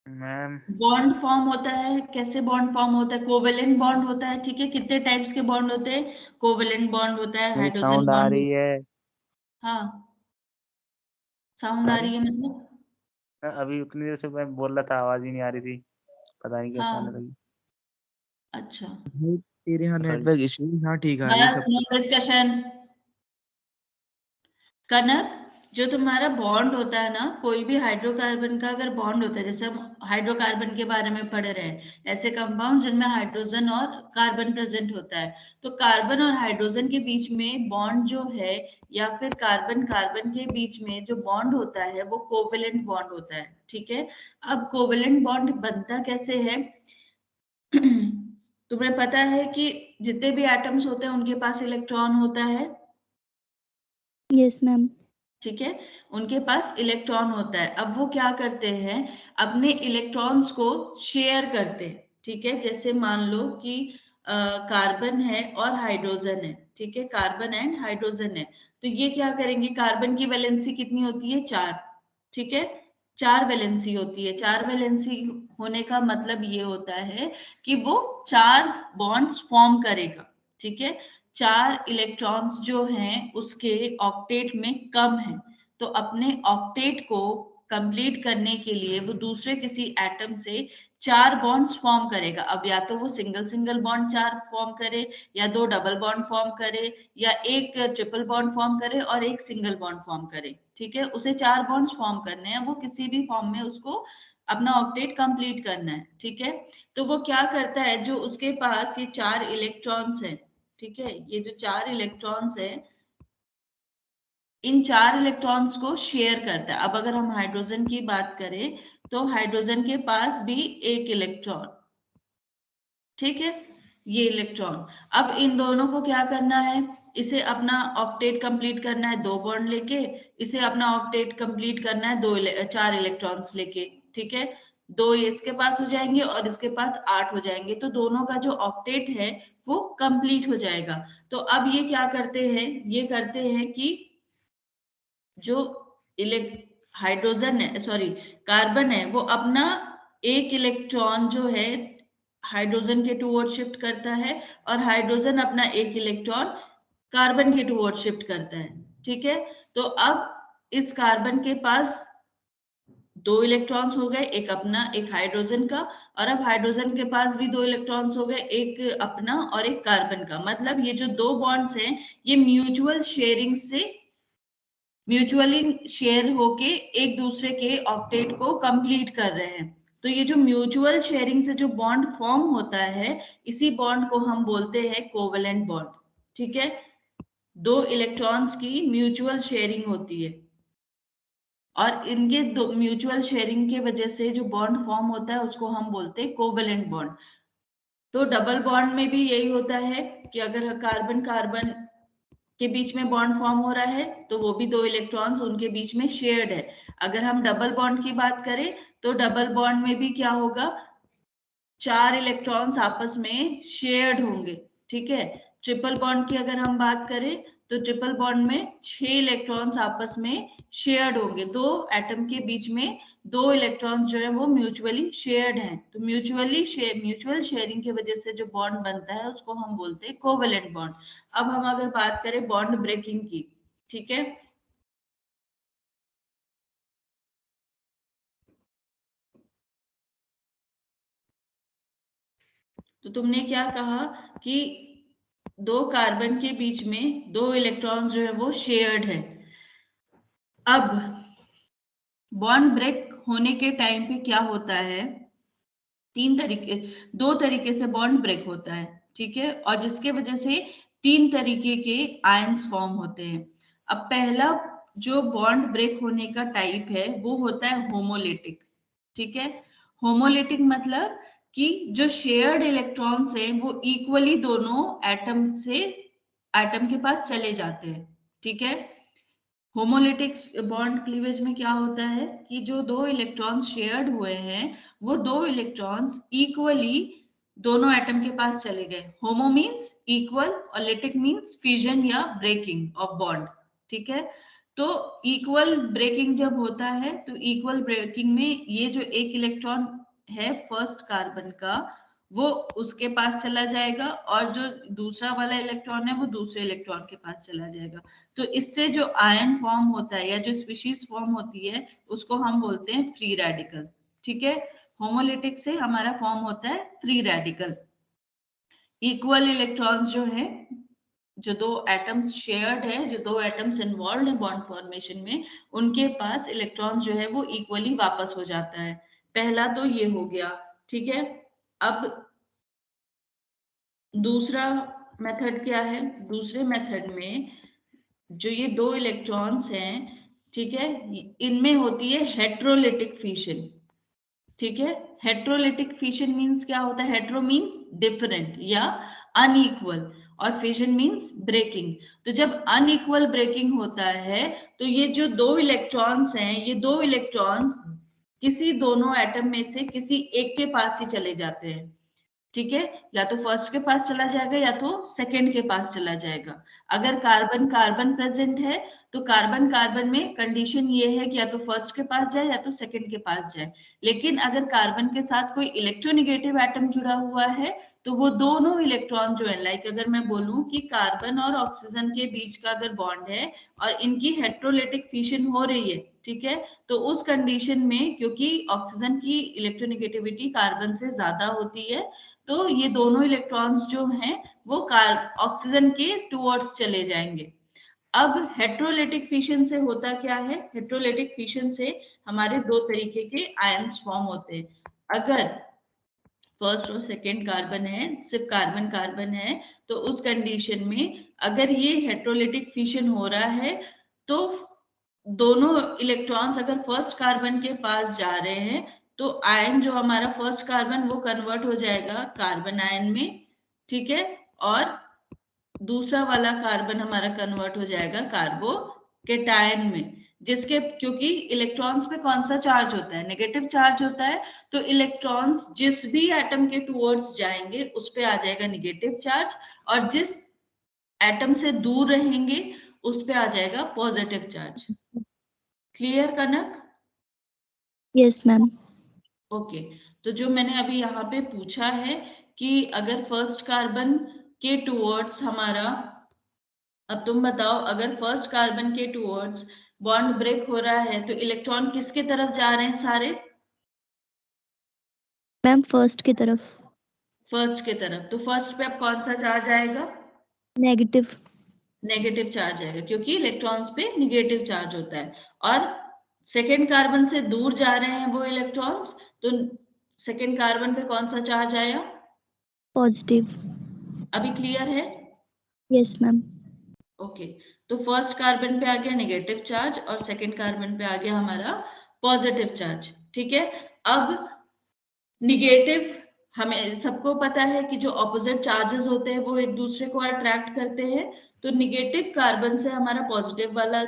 F: मैम
B: बॉन्ड फॉर्म होता है, कैसे बॉन्ड फॉर्म होता है? कोवेलेंट बॉन्ड होता है, ठीक है। कितने टाइप्स के बॉन्ड होते हैं? कोवेलेंट बॉन्ड होता है,
F: मेरी
B: हाइड्रोजन
F: साउंड आ
B: बॉन्ड।
F: रही है?
B: हाँ, साउंड आ रही है मतलब?
F: अभी उतनी देर से मैं बोल रहा था, आवाज ही नहीं आ रही थी, पता नहीं कैसे आने
B: हाँ,
F: लगी।
B: अच्छा,
F: तेरे यहाँ नेटवर्क इशू? हाँ ठीक आ रही है
B: बस
F: सब।
B: No discussion. कनक, जो तुम्हारा बॉन्ड होता है ना, कोई भी हाइड्रोकार्बन का अगर बॉन्ड होता है, जैसे हम हाइड्रोकार्बन के बारे में पढ़ रहे हैं, ऐसे कंपाउंड जिनमें हाइड्रोजन और कार्बन प्रेजेंट होता है, तो कार्बन और हाइड्रोजन के बीच में बॉन्ड जो है, या फिर कार्बन कार्बन के बीच में जो बॉन्ड होता है, वो कोवेलेंट बॉन्ड होता है, ठीक है। अब कोवेलेंट बॉन्ड बनता कैसे है? तुम्हें पता है कि जितने भी एटम्स होते हैं उनके पास इलेक्ट्रॉन होता है,
D: यस मैम।
B: ठीक है, उनके पास इलेक्ट्रॉन होता है। अब वो क्या करते हैं, अपने इलेक्ट्रॉन्स को शेयर करते हैं। ठीक है, जैसे मान लो कि कार्बन है और हाइड्रोजन है, ठीक है, कार्बन एंड हाइड्रोजन है, तो ये क्या करेंगे, कार्बन की वैलेंसी कितनी होती है, 4, ठीक है, 4 वैलेंसी होती है। 4 वैलेंसी होने का मतलब ये होता है कि वो 4 बॉन्ड्स फॉर्म करेगा। ठीक है, 4 इलेक्ट्रॉन्स जो हैं उसके ऑक्टेट में कम है, तो अपने ऑक्टेट को कंप्लीट करने के लिए वो दूसरे किसी एटम से 4 बॉन्ड्स फॉर्म करेगा। अब या तो वो सिंगल सिंगल बॉन्ड 4 फॉर्म करे, या 2 डबल बॉन्ड फॉर्म करे, या एक ट्रिपल बॉन्ड फॉर्म करे और एक सिंगल बॉन्ड फॉर्म करे। ठीक है, उसे 4 बॉन्ड्स फॉर्म करने हैं, वो किसी भी फॉर्म में उसको अपना ऑक्टेट कंप्लीट करना है। ठीक है, तो वो क्या करता है, जो उसके पास ये 4 इलेक्ट्रॉन्स है, ठीक है, ये जो 4 इलेक्ट्रॉन्स है, इन 4 इलेक्ट्रॉन्स को शेयर करता है। अब अगर हम हाइड्रोजन की बात करें तो हाइड्रोजन के पास भी एक इलेक्ट्रॉन, ठीक है, ये इलेक्ट्रॉन। अब इन दोनों को क्या करना है, इसे अपना ऑक्टेट कंप्लीट करना है 2 बॉन्ड लेके, इसे अपना ऑक्टेट कंप्लीट करना है 4 इलेक्ट्रॉन्स लेके। ठीक है, 2 इसके पास हो जाएंगे और इसके पास 8 हो जाएंगे, तो दोनों का जो ऑक्टेट है वो कंप्लीट हो जाएगा। तो अब ये क्या करते हैं, ये करते हैं कि जो हाइड्रोजन है, सॉरी, कार्बन है, वो अपना एक इलेक्ट्रॉन जो है हाइड्रोजन के टूवर्ड शिफ्ट करता है, और हाइड्रोजन अपना एक इलेक्ट्रॉन कार्बन के टूवर्ड शिफ्ट करता है। ठीक है, तो अब इस कार्बन के पास 2 इलेक्ट्रॉन्स हो गए, एक अपना एक हाइड्रोजन का, और अब हाइड्रोजन के पास भी 2 इलेक्ट्रॉन्स हो गए, एक अपना और एक कार्बन का। मतलब ये जो 2 बॉन्ड्स हैं ये म्यूचुअल शेयरिंग से म्यूचुअली शेयर होके एक दूसरे के ऑक्टेट को कंप्लीट कर रहे हैं। तो ये जो म्यूचुअल शेयरिंग से जो बॉन्ड फॉर्म होता है, इसी बॉन्ड को हम बोलते हैं कोवेलेंट बॉन्ड। ठीक है, 2 इलेक्ट्रॉन्स की म्यूचुअल शेयरिंग होती है, और इनके दो म्यूचुअल शेयरिंग के वजह से जो बॉन्ड फॉर्म होता है उसको हम बोलते हैं कोवेलेंट बॉन्ड। तो डबल बॉन्ड में भी यही होता है कि अगर कार्बन कार्बन के बीच में बॉन्ड फॉर्म हो रहा है तो वो भी 2 इलेक्ट्रॉन्स उनके बीच में शेयर्ड है। अगर हम डबल बॉन्ड की बात करें तो डबल बॉन्ड में भी क्या होगा, 4 इलेक्ट्रॉन्स आपस में शेयर्ड होंगे। ठीक है, ट्रिपल बॉन्ड की अगर हम बात करें तो ट्रिपल बॉन्ड में 6 इलेक्ट्रॉन्स आपस में शेयर्ड होंगे। 2 एटम के बीच में 2 इलेक्ट्रॉन्स जो है वो म्यूचुअली शेयर्ड हैं। तो म्यूचुअल शेयरिंग की वजह से जो बॉन्ड बनता है उसको हम बोलते हैं कोवेलेंट बॉन्ड। अब हम अगर बात करें बॉन्ड ब्रेकिंग की, ठीक है, तो तुमने क्या कहा कि 2 कार्बन के बीच में 2 इलेक्ट्रॉन्स जो है वो शेयर्ड है। अब बॉन्ड ब्रेक होने के टाइम पे क्या होता है, 2 तरीके से बॉन्ड ब्रेक होता है। ठीक है, और जिसके वजह से 3 तरीके के आयंस फॉर्म होते हैं। अब पहला जो बॉन्ड ब्रेक होने का टाइप है वो होता है होमोलिटिक। ठीक है, होमोलिटिक मतलब कि जो शेयर्ड इलेक्ट्रॉन्स हैं वो इक्वली दोनों एटम के पास चले जाते हैं। ठीक है, होमोलिटिक बॉन्ड क्लीवेज में क्या होता है कि जो 2 इलेक्ट्रॉन्स शेयर्ड हुए हैं वो 2 इलेक्ट्रॉन्स इक्वली दोनों एटम के पास चले गए। होमो मींस इक्वल और लिटिक मींस फिजन या ब्रेकिंग ऑफ बॉन्ड। ठीक है, तो इक्वल ब्रेकिंग जब होता है तो इक्वल ब्रेकिंग में ये जो एक इलेक्ट्रॉन है फर्स्ट कार्बन का वो उसके पास चला जाएगा, और जो दूसरा वाला इलेक्ट्रॉन है वो दूसरे इलेक्ट्रॉन के पास चला जाएगा। तो इससे जो आयन फॉर्म होता है या जो स्पीशीज फॉर्म होती है उसको हम बोलते हैं फ्री रेडिकल। ठीक है, होमोलिटिक से हमारा फॉर्म होता है फ्री रेडिकल। इक्वल इलेक्ट्रॉन्स जो है, जो 2 एटम्स शेयर्ड है, जो 2 एटम्स इन्वॉल्व है बॉन्ड फॉर्मेशन में, उनके पास इलेक्ट्रॉन जो है वो इक्वली वापस हो जाता है। पहला तो ये हो गया। ठीक है, अब दूसरा मेथड क्या है, दूसरे मेथड में जो ये 2 इलेक्ट्रॉन्स हैं, ठीक है, इनमें होती है हेट्रोलिटिक फिशन। ठीक है, हेट्रोलिटिक फिशन मींस क्या होता है, हेट्रो मींस डिफरेंट या अनइक्वल, और फिजन मींस ब्रेकिंग। तो जब अनइक्वल ब्रेकिंग होता है तो ये जो दो इलेक्ट्रॉन्स हैं, ये दो इलेक्ट्रॉन्स किसी दोनों एटम में से किसी एक के पास ही चले जाते हैं, ठीक है, या तो फर्स्ट के पास चला जाएगा या तो सेकंड के पास चला जाएगा। अगर कार्बन कार्बन प्रेजेंट है तो कार्बन कार्बन में कंडीशन ये है कि या तो फर्स्ट के पास जाए या तो सेकंड के पास जाए। लेकिन अगर कार्बन के साथ कोई इलेक्ट्रोनेगेटिव एटम जुड़ा हुआ है तो वो दोनों इलेक्ट्रॉन जो है, लाइक अगर मैं बोलूं कि कार्बन और ऑक्सीजन के बीच का अगर बॉन्ड है और इनकी हेट्रोलिटिक फिशन हो रही है, ठीक है, तो उस कंडीशन में क्योंकि ऑक्सीजन की इलेक्ट्रोनेगेटिविटी कार्बन से ज्यादा होती है तो ये दोनों इलेक्ट्रॉन्स जो हैं वो ऑक्सीजन के टुवर्ड्स चले जाएंगे। अब हेट्रोलिटिक फिशन से होता क्या है, हेट्रोलिटिक फिशन से हमारे दो तरीके के आयंस फॉर्म होते हैं। अगर फर्स्ट और सेकेंड कार्बन है, सिर्फ कार्बन कार्बन है, तो उस कंडीशन में अगर ये हेट्रोलिटिक फिशन हो रहा है तो दोनों इलेक्ट्रॉन्स अगर फर्स्ट कार्बन के पास जा रहे हैं तो आयन जो हमारा फर्स्ट कार्बन वो कन्वर्ट हो जाएगा कार्बन आयन में, ठीक है, और दूसरा वाला कार्बन हमारा कन्वर्ट हो जाएगा कार्बोकेटायन में, जिसके क्योंकि इलेक्ट्रॉन्स पे कौन सा चार्ज होता है, नेगेटिव चार्ज होता है, तो इलेक्ट्रॉन्स जिस भी एटम के टुवर्ड्स जाएंगे उस पे आ जाएगा नेगेटिव चार्ज और जिस एटम से दूर रहेंगे उस पे आ जाएगा positive charge. Clear Kanak?
D: Yes ma'am.
B: Okay, तो जो मैंने अभी यहाँ पे पूछा है कि अगर फर्स्ट कार्बन के टुवर्ड्स हमारा, अब तुम बताओ, अगर फर्स्ट कार्बन के टुवर्ड्स बॉन्ड ब्रेक हो रहा है तो इलेक्ट्रॉन किसके तरफ जा रहे हैं सारे?
D: मैम फर्स्ट की तरफ।
B: फर्स्ट के तरफ, तो फर्स्ट पे अब कौन सा चार्ज आएगा?
D: नेगेटिव।
B: नेगेटिव चार्ज आएगा क्योंकि इलेक्ट्रॉन्स पे नेगेटिव चार्ज होता है। और सेकेंड कार्बन से दूर जा रहे हैं वो इलेक्ट्रॉन्स, तो सेकेंड कार्बन पे कौन सा चार्ज आया?
D: पॉजिटिव।
B: अभी क्लियर है?
D: Yes ma'am.
B: ओके, तो फर्स्ट कार्बन पे आ गया नेगेटिव चार्ज और सेकेंड कार्बन पे आ गया हमारा पॉजिटिव चार्ज, ठीक है। अब निगेटिव, हमें सबको पता है कि जो ऑपोजिट चार्जेस होते हैं वो एक दूसरे को अट्रैक्ट करते हैं, तो निगेटिव कार्बन से हमारा पॉजिटिव वाला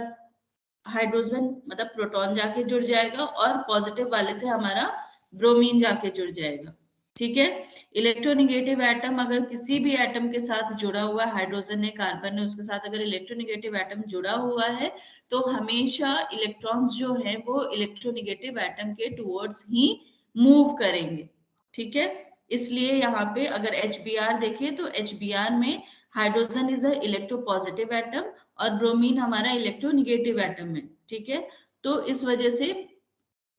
B: हाइड्रोजन मतलब प्रोटॉन जाके जुड़ जाएगा और पॉजिटिव वाले से हमारा ब्रोमीन जाके जुड़ जाएगा, ठीक है। इलेक्ट्रोनेगेटिव एटम अगर किसी भी एटम के साथ जुड़ा हुआ है, हाइड्रोजन ने कार्बन ने उसके साथ अगर इलेक्ट्रोनेगेटिव एटम जुड़ा हुआ है तो हमेशा इलेक्ट्रॉन्स जो है वो इलेक्ट्रोनेगेटिव एटम के टुवर्ड्स ही मूव करेंगे, ठीक है। इसलिए यहाँ पे अगर HBr देखें तो HBr में hydrogen is a electropositive atom और ब्रोमीन हमारा इलेक्ट्रोनेगेटिव एटम है, ठीक है। तो इस वजह से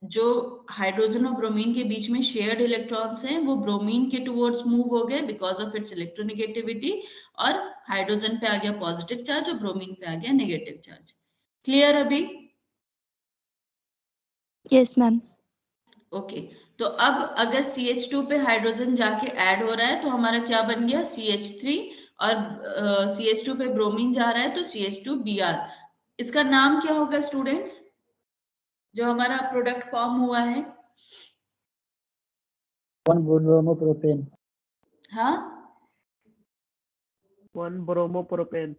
B: जो हाइड्रोजन और ब्रोमीन के बीच में शेयर्ड इलेक्ट्रॉन्स हैं वो ब्रोमीन के टुवर्ड्स मूव हो गए बिकॉज ऑफ इट्स इलेक्ट्रोनेगेटिविटी, और हाइड्रोजन पे आ गया पॉजिटिव चार्ज और ब्रोमीन पे आ गया नेगेटिव चार्ज। क्लियर अभी?
D: Yes ma'am.
B: ओके, तो अब अगर CH2 पे हाइड्रोजन जाके ऐड हो रहा है तो हमारा क्या बन गया? CH3, और CH2 पे ब्रोमीन जा रहा है तो CH2Br। इसका नाम क्या होगा स्टूडेंट्स जो हमारा प्रोडक्ट फॉर्म हुआ है?
I: 1-ब्रोमोप्रोपेन।
B: हाँ,
H: 1-ब्रोमोप्रोपेन।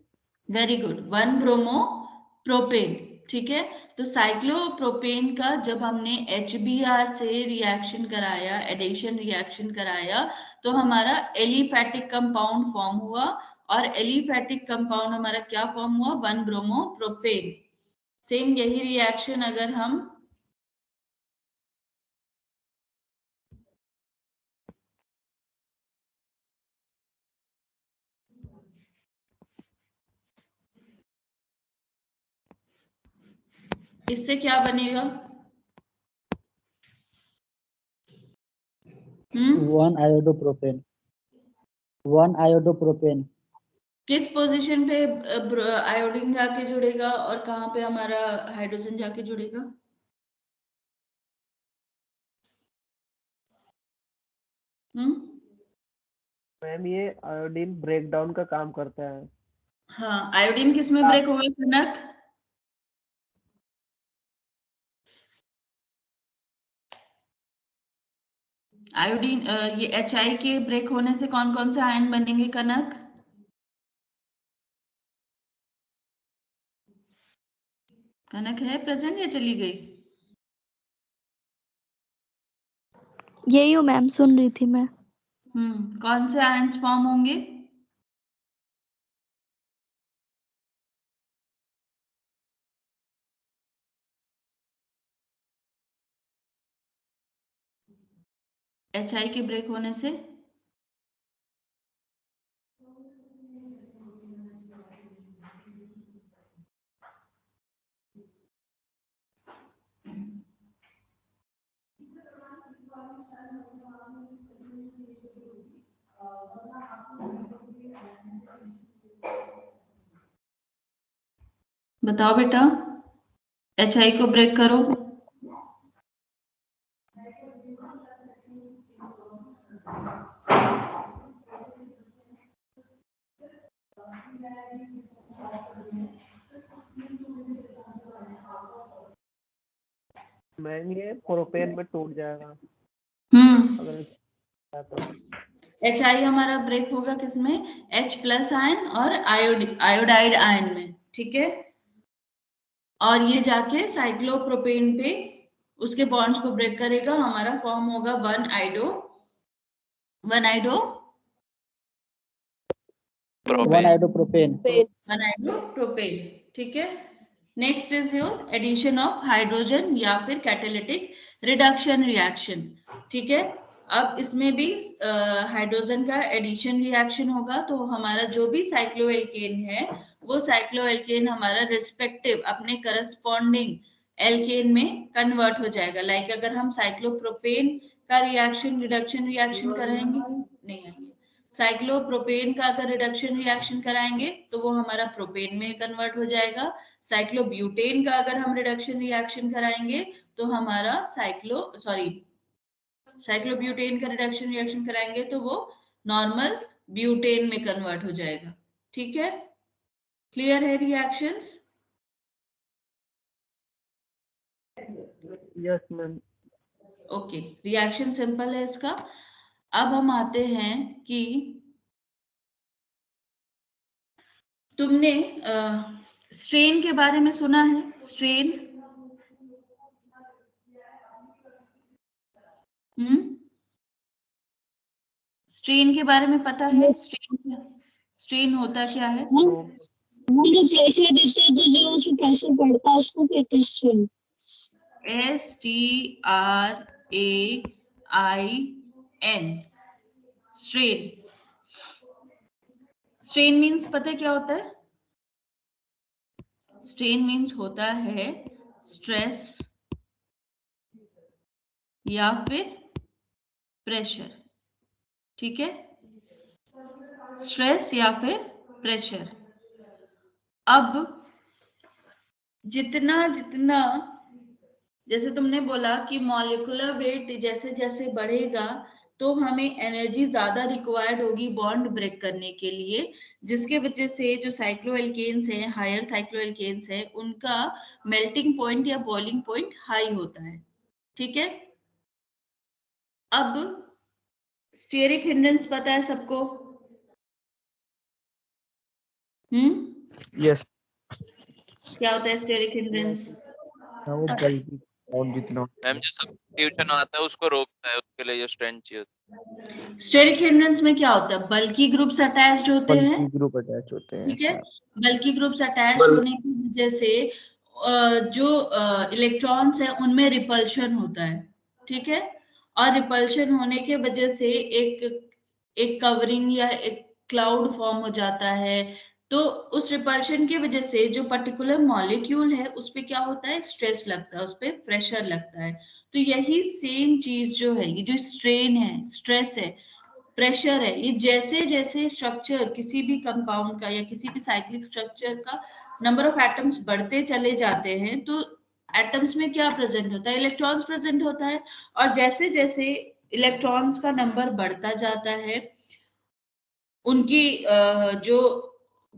B: वेरी गुड, 1-ब्रोमोप्रोपेन, ठीक है। तो साइक्लोप्रोपेन का जब हमने HBr से रिएक्शन कराया, एडिशन रिएक्शन कराया, तो हमारा एलिफैटिक कंपाउंड फॉर्म हुआ, और एलिफैटिक कंपाउंड हमारा क्या फॉर्म हुआ? 1-ब्रोमोप्रोपेन। सेम यही रिएक्शन अगर हम इससे क्या बनेगा?
I: 1-आयोडोप्रोपेन। 1-आयोडोप्रोपेन।
B: किस पोजीशन पे आयोडीन जाके जुड़ेगा और कहाँ पे हमारा हाइड्रोजन जाके जुड़ेगा?
H: मैम ये आयोडीन ब्रेक डाउन का काम करता है।
B: हाँ, आयोडीन किस में ब्रेक होगा कनक? आयोडीन ये HI के ब्रेक होने से कौन कौन से आयन बनेंगे कनक? कनक है प्रेजेंट या चली गई?
D: यही हूँ मैम, सुन रही थी मैं।
B: कौन से आयंस फॉर्म होंगे? HI के ब्रेक होने से बताओ बेटा, HI को ब्रेक करो।
H: मैम ये प्रोपेन में टूट जाएगा अगर
B: HI हमारा ब्रेक होगा किसमें? H+ आयन और आयोडाइड आयन में, ठीक है। और ये जाके साइक्लोप्रोपेन पे उसके बॉन्ड्स को ब्रेक करेगा, हमारा फॉर्म होगा 1-आइडो1-iodopropane, ठीक है। Next is your addition of hydrogen या फिर कैटालिटिक रिडक्शन रिएक्शन, ठीक है। अब इसमें भी हाइड्रोजन का एडिशन रिएक्शन होगा, तो हमारा जो भी साइक्लोएल्केन है वो साइक्लोएल्केन हमारा रिस्पेक्टिव अपने करस्पॉन्डिंग एल्केन में कन्वर्ट हो जाएगा। लाइक अगर हम साइक्लोप्रोपेन का रिडक्शन रिएक्शन कराएंगे, नहीं आएंगे। साइक्लोप्रोपेन का अगर रिडक्शन रिएक्शन कराएंगे तो वो हमारा प्रोपेन में कन्वर्ट हो जाएगा। साइक्लोब्यूटेन का अगर हम रिडक्शन रिएक्शन कराएंगे तो हमारा साइक्लोब्यूटेन का रिडक्शन रिएक्शन कराएंगे तो वो नॉर्मल ब्यूटेन में कन्वर्ट हो जाएगा, ठीक है। क्लियर है reactions?
H: Yes ma'am.
B: Okay, reaction simple है इसका। अब हम आते हैं कि तुमने स्ट्रेन के बारे में सुना है? स्ट्रेन स्ट्रेन के बारे में पता है? स्ट्रेन होता क्या है?
G: हम जो प्रेशर देते हैं तो जो उसमें प्रेशर बढ़ता है उसको कहते हैं strain.
B: STRAIN, strain. Strain means पता है क्या होता है? स्ट्रेन मीन्स होता है स्ट्रेस या फिर प्रेशर, ठीक है। स्ट्रेस या फिर प्रेशर। अब जितना जैसे तुमने बोला कि मॉलिक्यूलर वेट जैसे जैसे बढ़ेगा तो हमें एनर्जी ज्यादा रिक्वायर्ड होगी बॉन्ड ब्रेक करने के लिए, जिसके वजह से जो साइक्लोएल्केन्स हैं, हायर साइक्लोएल्केन्स हैं, उनका मेल्टिंग पॉइंट या बॉइलिंग पॉइंट हाई होता है, ठीक है। अब स्टेरिक हिंड्रेंस पता है सबको?
F: यस।
B: क्या होता है स्टेरिक हिंड्रेंस?
F: वो बल्कि और जितना
E: मैम जो सब्स्टिट्यूशन आता है उसको रोकता है, उसके लिए जो स्ट्रेंथ चाहिए होता है।
B: स्टेरिक हिंड्रेंस में क्या होता है? बल्कि ग्रुप्स अटैच्ड होते हैं,
F: बल्कि ग्रुप अटैच होते हैं,
B: ठीक है। बल्कि ग्रुप्स अटैच होने की वजह से जो इलेक्ट्रॉन्स है उनमें रिपल्शन होता है, ठीक है। और रिपल्शन होने के वजह से एक कवरिंग या एक क्लाउड फॉर्म हो जाता है। तो उस रिपल्शन की वजह से जो पर्टिकुलर मॉलिक्यूल है उस पे क्या होता है? स्ट्रेस लगता है, उस पे प्रेशर लगता है। तो यही सेम चीज जो है, ये जो स्ट्रेन है, स्ट्रेस है, प्रेशर है, ये जैसे जैसे स्ट्रक्चर किसी भी कंपाउंड का या किसी भी साइक्लिक स्ट्रक्चर का नंबर ऑफ एटम्स बढ़ते चले जाते हैं तो एटम्स में क्या प्रेजेंट होता है? इलेक्ट्रॉन्स प्रेजेंट होता है। और जैसे जैसे इलेक्ट्रॉन्स का नंबर बढ़ता जाता है, उनकी जो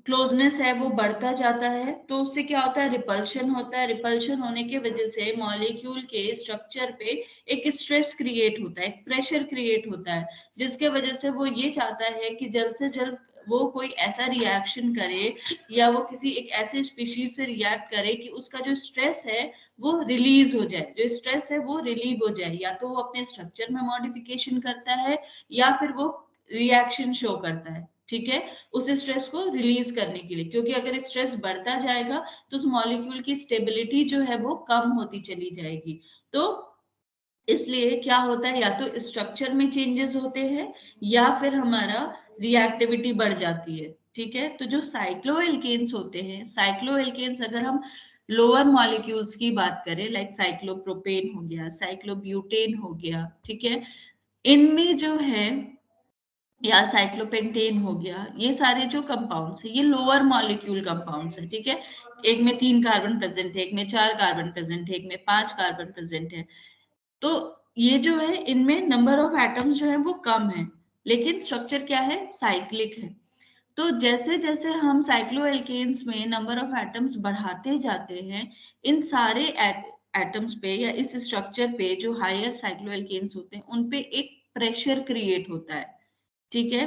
B: क्लोजनेस है वो बढ़ता जाता है, तो उससे क्या होता है? रिपल्शन होता है। रिपल्शन होने की वजह से मॉलिक्यूल के स्ट्रक्चर पे एक स्ट्रेस क्रिएट होता है, एक प्रेशर क्रिएट होता है, जिसके वजह से वो ये चाहता है कि जल्द से जल्द वो कोई ऐसा रिएक्शन करे या वो किसी एक ऐसे स्पीशीज से रिएक्ट करे कि उसका जो स्ट्रेस है वो रिलीज हो जाए, जो स्ट्रेस है वो रिलीव हो जाए, या तो वो अपने स्ट्रक्चर में मॉडिफिकेशन करता है या फिर वो रिएक्शन शो करता है, ठीक है, उस स्ट्रेस को रिलीज करने के लिए। क्योंकि अगर स्ट्रेस बढ़ता जाएगा तो उस मॉलिक्यूल की स्टेबिलिटी जो है वो कम होती चली जाएगी। तो इसलिए क्या होता है, या तो स्ट्रक्चर में चेंजेस होते हैं या फिर हमारा रिएक्टिविटी बढ़ जाती है, ठीक है। तो जो साइक्लोएल्केन्स होते हैं, साइक्लोएल्केन्स अगर हम लोअर मॉलिक्यूल्स की बात करें, लाइक साइक्लोप्रोपेन हो गया, साइक्लोब्यूटेन हो गया, ठीक है, इनमें जो है, या साइक्लोपेंटेन हो गया, ये सारे जो कंपाउंड्स है ये लोअर मॉलिक्यूल कंपाउंड्स है, ठीक है। एक में 3 कार्बन प्रेजेंट है, एक में 4 कार्बन प्रेजेंट है, एक में 5 कार्बन प्रेजेंट है। तो ये जो है इनमें नंबर ऑफ एटम्स जो है वो कम है, लेकिन स्ट्रक्चर क्या है, साइक्लिक है। तो जैसे जैसे हम साइक्लोएल्केन्स में नंबर ऑफ एटम्स बढ़ाते जाते हैं, इन सारे एटम्स पे या इस स्ट्रक्चर पे जो हायर साइक्लोएल्केन्स होते हैं उन पे एक प्रेशर क्रिएट होता है, ठीक है।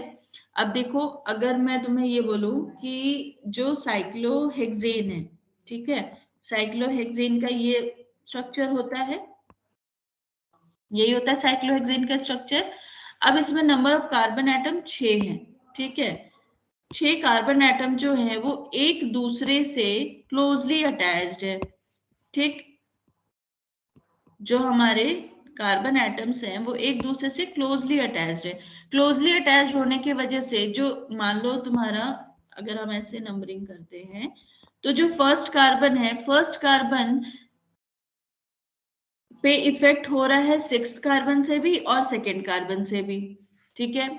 B: अब देखो, अगर मैं तुम्हें ये बोलूं कि जो साइक्लोहेक्सेन है, ठीक है, साइक्लोहेक्सेन का ये स्ट्रक्चर होता है, यही होता है साइक्लोहेक्सेन का स्ट्रक्चर। अब इसमें नंबर ऑफ कार्बन एटम 6 है, ठीक है। 6 कार्बन एटम जो है वो एक दूसरे से क्लोजली अटैच्ड है, ठीक। जो हमारे कार्बन एटम्स हैं वो एक दूसरे से क्लोजली अटैच्ड है। क्लोजली अटैच्ड होने की वजह से जो, मान लो तुम्हारा, अगर हम ऐसे नंबरिंग करते हैं तो जो फर्स्ट कार्बन है, फर्स्ट कार्बन पे इफेक्ट हो रहा है 6th कार्बन से भी और सेकेंड कार्बन से भी, ठीक है।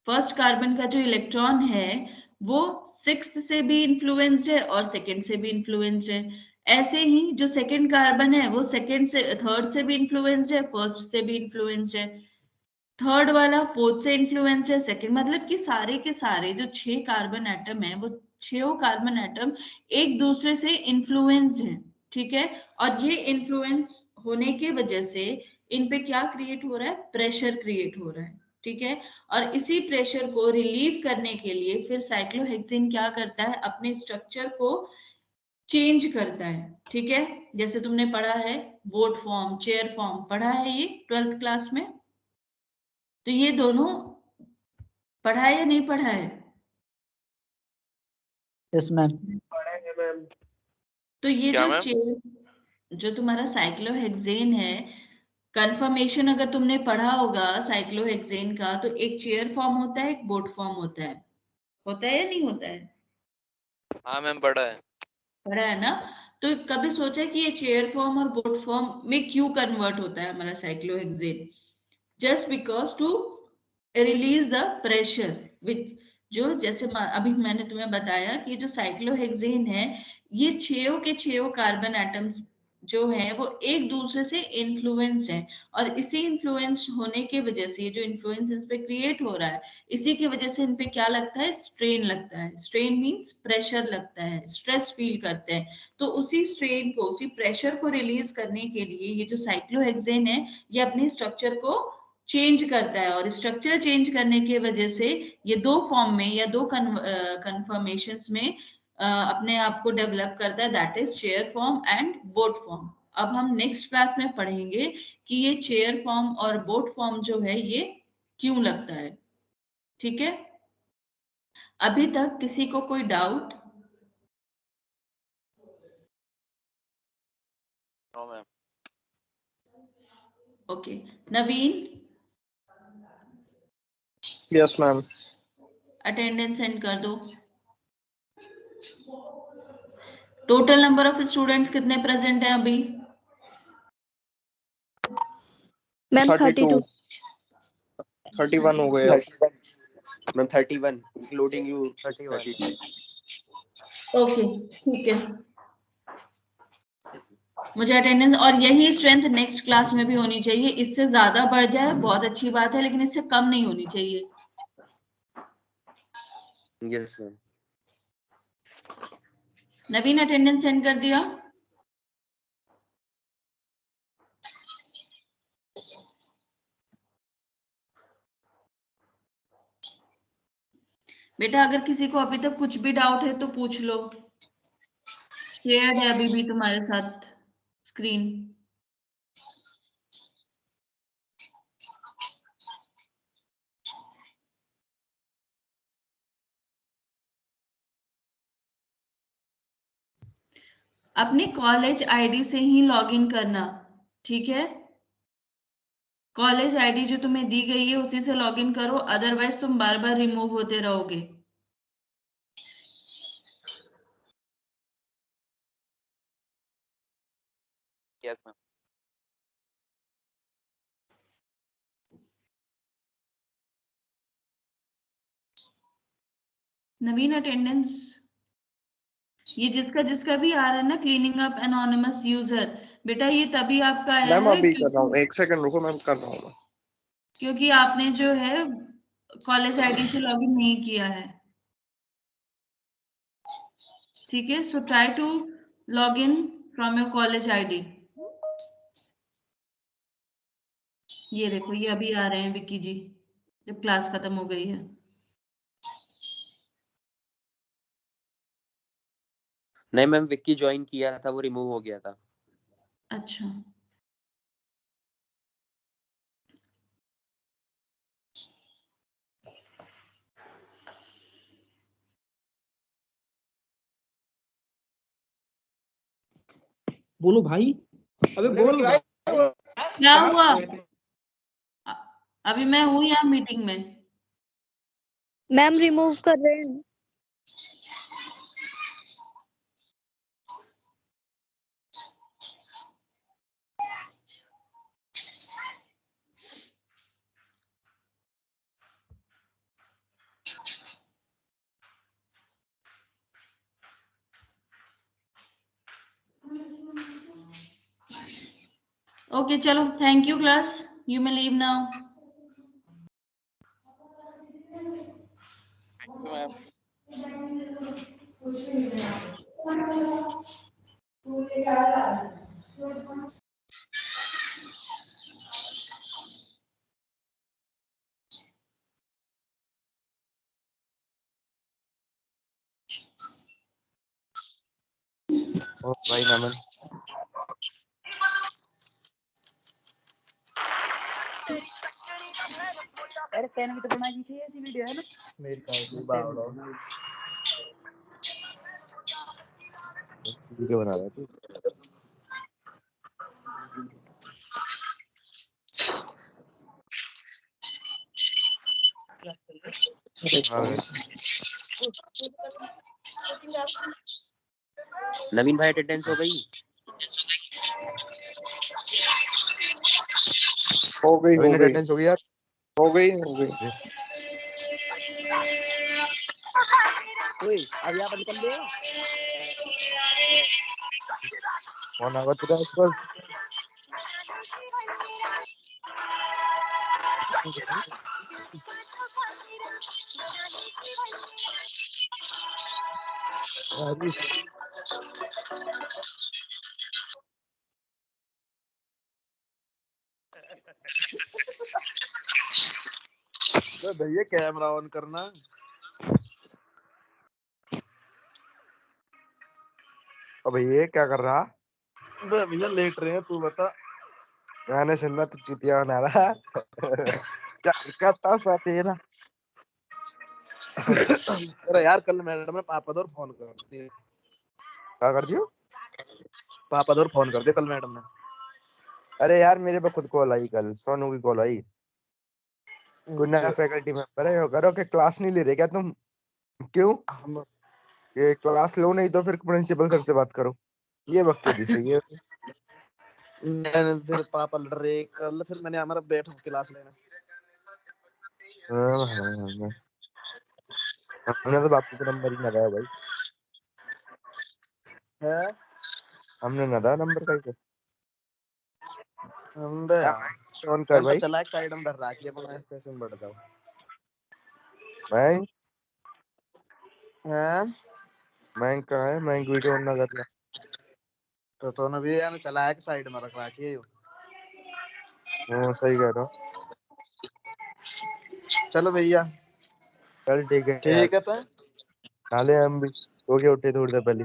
B: फर्स्ट कार्बन का जो इलेक्ट्रॉन है वो 6th से भी इन्फ्लुएंस्ड है और सेकेंड से भी इन्फ्लुएंस्ड है। ऐसे ही जो सेकेंड कार्बन है वो सेकेंड से, थर्ड से भी इन्फ्लुएंस्ड है, फर्स्ट से भी इन्फ्लुएंस्ड है, थर्ड वाला फोर्थ से इन्फ्लुएंस्ड है, सेकेंड, मतलब कि सारे के सारे जो 6 कार्बन एटम है वो 6 कार्बन एटम एक दूसरे से इन्फ्लुएंस्ड है, ठीक है। और ये इन्फ्लुएंस होने की वजह से इन पे क्या क्रिएट हो रहा है, प्रेशर क्रिएट हो रहा है, ठीक है। और इसी प्रेशर को रिलीव करने के लिए फिर साइक्लोहेक्सेन क्या करता है, अपने स्ट्रक्चर को चेंज करता है, ठीक है। जैसे तुमने पढ़ा है बोट फॉर्म, चेयर फॉर्म पढ़ा है ये 12th क्लास में, तो ये दोनों पढ़ा है या नहीं पढ़ा है?
I: Yes ma'am.
H: पढ़ेंगे मैम।
B: तो ये
E: क्या
B: जो
E: मैम?
B: चेयर, जो तुम्हारा साइक्लोहेक्सेन है, कंफर्मेशन अगर तुमने पढ़ा होगा साइक्लोहेक्सेन का, तो एक चेयर फॉर्म होता है, एक बोट फॉर्म होता है या नहीं होता है?
E: हाँ मैम, पढ़ा है।
B: पढ़ा है ना। तो कभी सोचा कि ये चेयर फॉर्म और बोट फॉर्म में क्यों कन्वर्ट होता है हमारा cyclohexane? Just because to release the pressure which, जो जैसे अभी मैंने तुम्हें बताया कि जो साइक्लोहेक्सेन है, ये 6 के 6 कार्बन एटम्स जो है वो एक दूसरे से इन्फ्लुएंस्ड है, और इसी इन्फ्लुएंस होने की वजह से, ये जो इन्फ्लुएंस इस पे क्रिएट हो रहा है, इसी की वजह से इन पे क्या लगता है, स्ट्रेन लगता है। स्ट्रेन मींस प्रेशर लगता है, स्ट्रेस फील करते हैं। तो उसी स्ट्रेन को, उसी प्रेशर को रिलीज करने के लिए ये जो साइक्लोहेक्सेन है ये अपने स्ट्रक्चर को चेंज करता है, और स्ट्रक्चर चेंज करने की वजह से ये दो फॉर्म में या दो कन्फर्मेशंस में अपने आप को डेवलप करता है, that is chair form and boat form. अब हम नेक्स्ट क्लास में पढ़ेंगे कि ये चेयर फॉर्म और बोट फॉर्म जो है ये क्यों लगता है, ठीक है। अभी तक किसी को कोई doubt?
E: No ma'am.
B: Okay, Naveen
C: yes ma'am.
B: Attendance send कर दो। टोटल नंबर ऑफ स्टूडेंट्स कितने प्रेजेंट हैं अभी?
D: मैम
C: 32
D: 32
C: 31 हो गए अब।
A: Ma'am 31 including you 32।
B: ओके, ठीक है। मुझे अटेंडेंस, और यही स्ट्रेंथ नेक्स्ट क्लास में भी होनी चाहिए। इससे ज्यादा बढ़ जाए बहुत अच्छी बात है, लेकिन इससे कम नहीं होनी चाहिए।
A: Yes ma'am.
B: Naveen attendance send कर दिया? बेटा अगर किसी को अभी तक कुछ भी डाउट है तो पूछ लो। शेयर्ड है अभी भी तुम्हारे साथ स्क्रीन। अपनी कॉलेज आईडी से ही लॉगिन करना, ठीक है? कॉलेज आईडी जो तुम्हें दी गई है उसी से लॉगिन करो, अदरवाइज तुम बार बार रिमूव होते रहोगे।
E: Yes ma'am.
B: नवीन अटेंडेंस, ये जिसका जिसका भी आ रहा है ना क्लीनिंग अप एनोनिमस यूजर, बेटा ये तभी आपका आया
C: मैम
B: है
C: अभी कर रहा हूँ, 1 सेकंड रुको, मैम कर रहा हूँ।
B: क्योंकि आपने जो है कॉलेज आईडी से लॉगिन नहीं किया है, ठीक है? So try to log in from your college ID. ये देखो ये अभी आ रहे हैं विक्की जी, जब क्लास खत्म हो गई है।
A: नहीं मैम, विक्की ज्वाइन किया था, वो रिमूव हो गया था।
B: अच्छा,
I: बोलो भाई, अबे बोल भाई।
B: क्या हुआ? अ- अभी मैं हूँ यहाँ मीटिंग में।
D: मैम रिमूव कर रहे हैं।
B: ओके चलो, thank you class, you may leave now.
E: Ma'am
F: ओ भाई नमन।
A: अरे तेने भी तो बनाई थी ऐसी वीडियो, है ना?
F: मेरी का बावड़ो वीडियो बना रहा है तू।
A: नवीन भाई अटेंडेंस हो गई?
C: हो गई
F: नवीन अटेंडेंस हो गई यार?
C: हो गई।
A: ओए अब यहाँ पर निकल ले।
F: कौन आगा तेरा आसपास? हरीश तो भैया कैमरा ऑन करना। अब ये क्या कर रहा? भैया लेट रहे हैं, तू बता। गाने सुन रहा, तू चुतिया बना रहा। क्या करता था तेरा? अरे यार कल मैडम ने पापा दौर फोन कर दिया। क्या कर दियो? पापा दौर फोन कर दिया कल मैडम ने। अरे यार मेरे पे खुद कॉल आई, कल सोनू की कॉल आई। कोई नया फैकल्टी मेंबर है, करो कि क्लास नहीं ले रहे क्या तुम? क्यों? ये क्लास लो, नहीं तो फिर प्रिंसिपल सर से बात करो। ये बकचोदी सही है। मैंने फिर पापा लड़ रहे कल, फिर मैंने हमारा बैठ क्लास लेना। हमने तो बापू का नंबर ही ना दिया भाई। है हमने ना दिया नंबर का ही। हम बे फोन कर भाई। चला एक साइड में डर रहा कि अपन स्टेशन बढ़ जाओ भाई। हैं मैं कहाँ है? मैं वीडियो ऑन ना कर रहा तो ना भी यार चला एक साइड में रख रखी है। हाँ सही कह रहा हूँ। चलो भैया चल ठीक है यार,
J: ठीक है तो
F: नाले हम भी सो के उठे थोड़ी देर पहले।